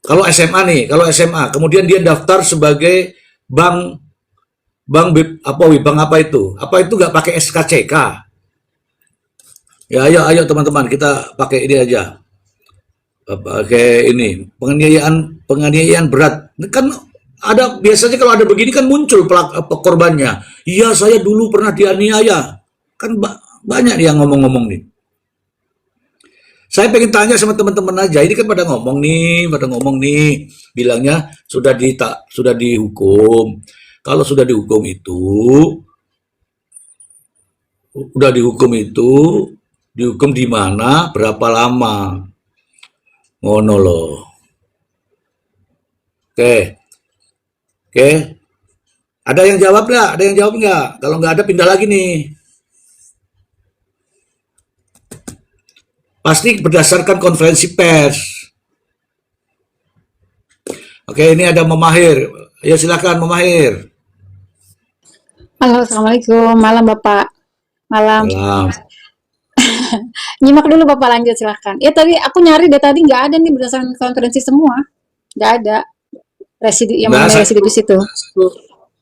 Kalau SMA kemudian dia daftar sebagai bank apa itu? Apa itu nggak pakai SKCK? Ya ayo teman-teman, kita pakai ini aja. Pakai ini, penganiayaan berat. Kan ada biasanya kalau ada begini kan muncul korbannya. Iya, saya dulu pernah dianiaya. Kan banyak yang ngomong-ngomong nih. Saya pengen tanya sama teman-teman aja. Ini kan pada ngomong nih, bilangnya sudah dihukum. Kalau sudah dihukum dihukum di mana, berapa lama? Ngono loh. Oke, oke. Ada yang jawab nggak? Ada yang jawab nggak? Kalau nggak ada pindah lagi nih. Pasti berdasarkan konferensi pers. Oke, ini ada Memahir. Ya silakan Memahir. Halo, Assalamualaikum. Malam, Bapak. Malam. Salam. Nyimak dulu, Bapak, lanjut, silahkan. Ya, tadi aku nyari dari tadi nggak ada nih berdasarkan konferensi semua. Nggak ada. Yang Nggak, mengenai residu itu.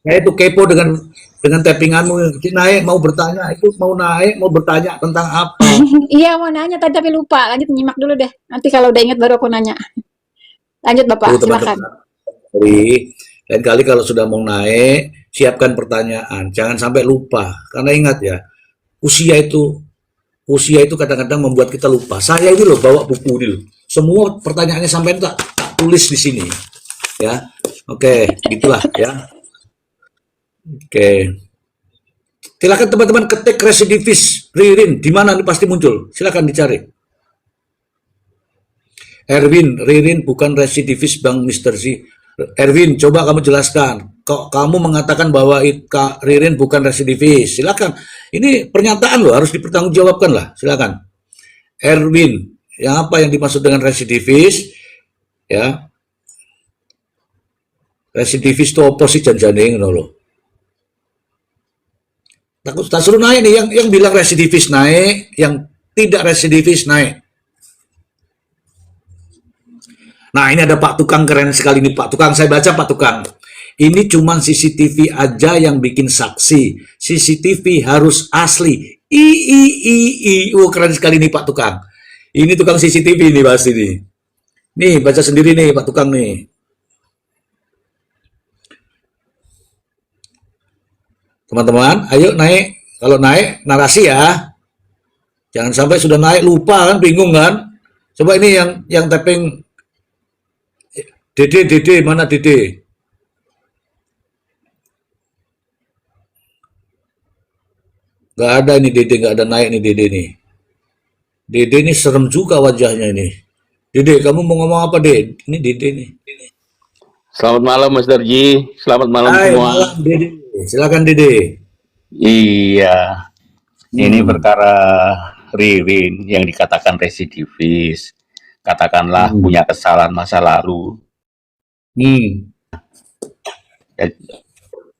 saya itu kepo dengan tappinganmu. Itu naik mau bertanya, itu mau naik mau bertanya tentang apa? Iya, mau nanya tadi tapi lupa. Lanjut, nyimak dulu deh. Nanti kalau udah ingat baru aku nanya. Lanjut, Bapak, Tuh silahkan. teman-teman. Lain kali kalau sudah mau naik, siapkan pertanyaan. Jangan sampai lupa. Karena ingat ya, usia itu kadang-kadang membuat kita lupa. Saya ini loh bawa buku ini loh. Semua pertanyaannya sampai tak tulis di sini. Ya. Oke, gitulah ya. Oke. Silakan teman-teman ketik residivis Ririn di mana nih pasti muncul. Silakan dicari. Erwin, Ririn bukan residivis Bang Mr. Z. Erwin, coba kamu jelaskan. Kok kamu mengatakan bahwa Ririn bukan residivis? Silakan. Ini pernyataan loh, harus dipertanggungjawabkan lah. Silakan. Erwin, yang apa yang dimaksud dengan residivis? Ya, residivis itu oposisi janjane ngono loh. Tak suruh naik nih, yang bilang residivis naik, yang tidak residivis naik. Nah, ini ada Pak Tukang, keren sekali nih Pak Tukang. Saya baca Pak Tukang. Ini cuman CCTV aja yang bikin saksi. CCTV harus asli. Oh, keren sekali nih Pak Tukang. Ini tukang CCTV nih pasti nih. Nih, baca sendiri nih Pak Tukang nih. Teman-teman, ayo naik. Kalau naik, narasi ya. Jangan sampai sudah naik lupa kan, bingung kan. Coba ini yang tapping. Dede, mana Dede? Gak ada ini Dede, gak ada naik nih Dede nih. Dede ini serem juga wajahnya ini. Dede, kamu mau ngomong apa Dede? Ini Dede nih. Selamat malam Mas Darji, selamat malam Hai, semua. malam Dede. Silakan Dede. Iya, ini perkara Ririn yang dikatakan residivis, katakanlah punya kesalahan masa lalu.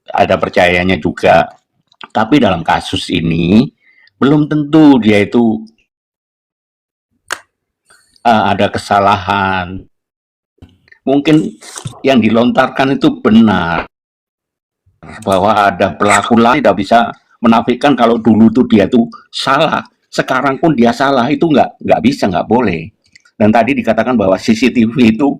Ada percayanya juga, tapi dalam kasus ini belum tentu dia itu ada kesalahan. Mungkin yang dilontarkan itu benar, bahwa ada pelaku lain tidak bisa menafikan kalau dulu tuh dia tuh salah, sekarang pun dia salah, itu nggak bisa, nggak boleh. Dan tadi dikatakan bahwa CCTV itu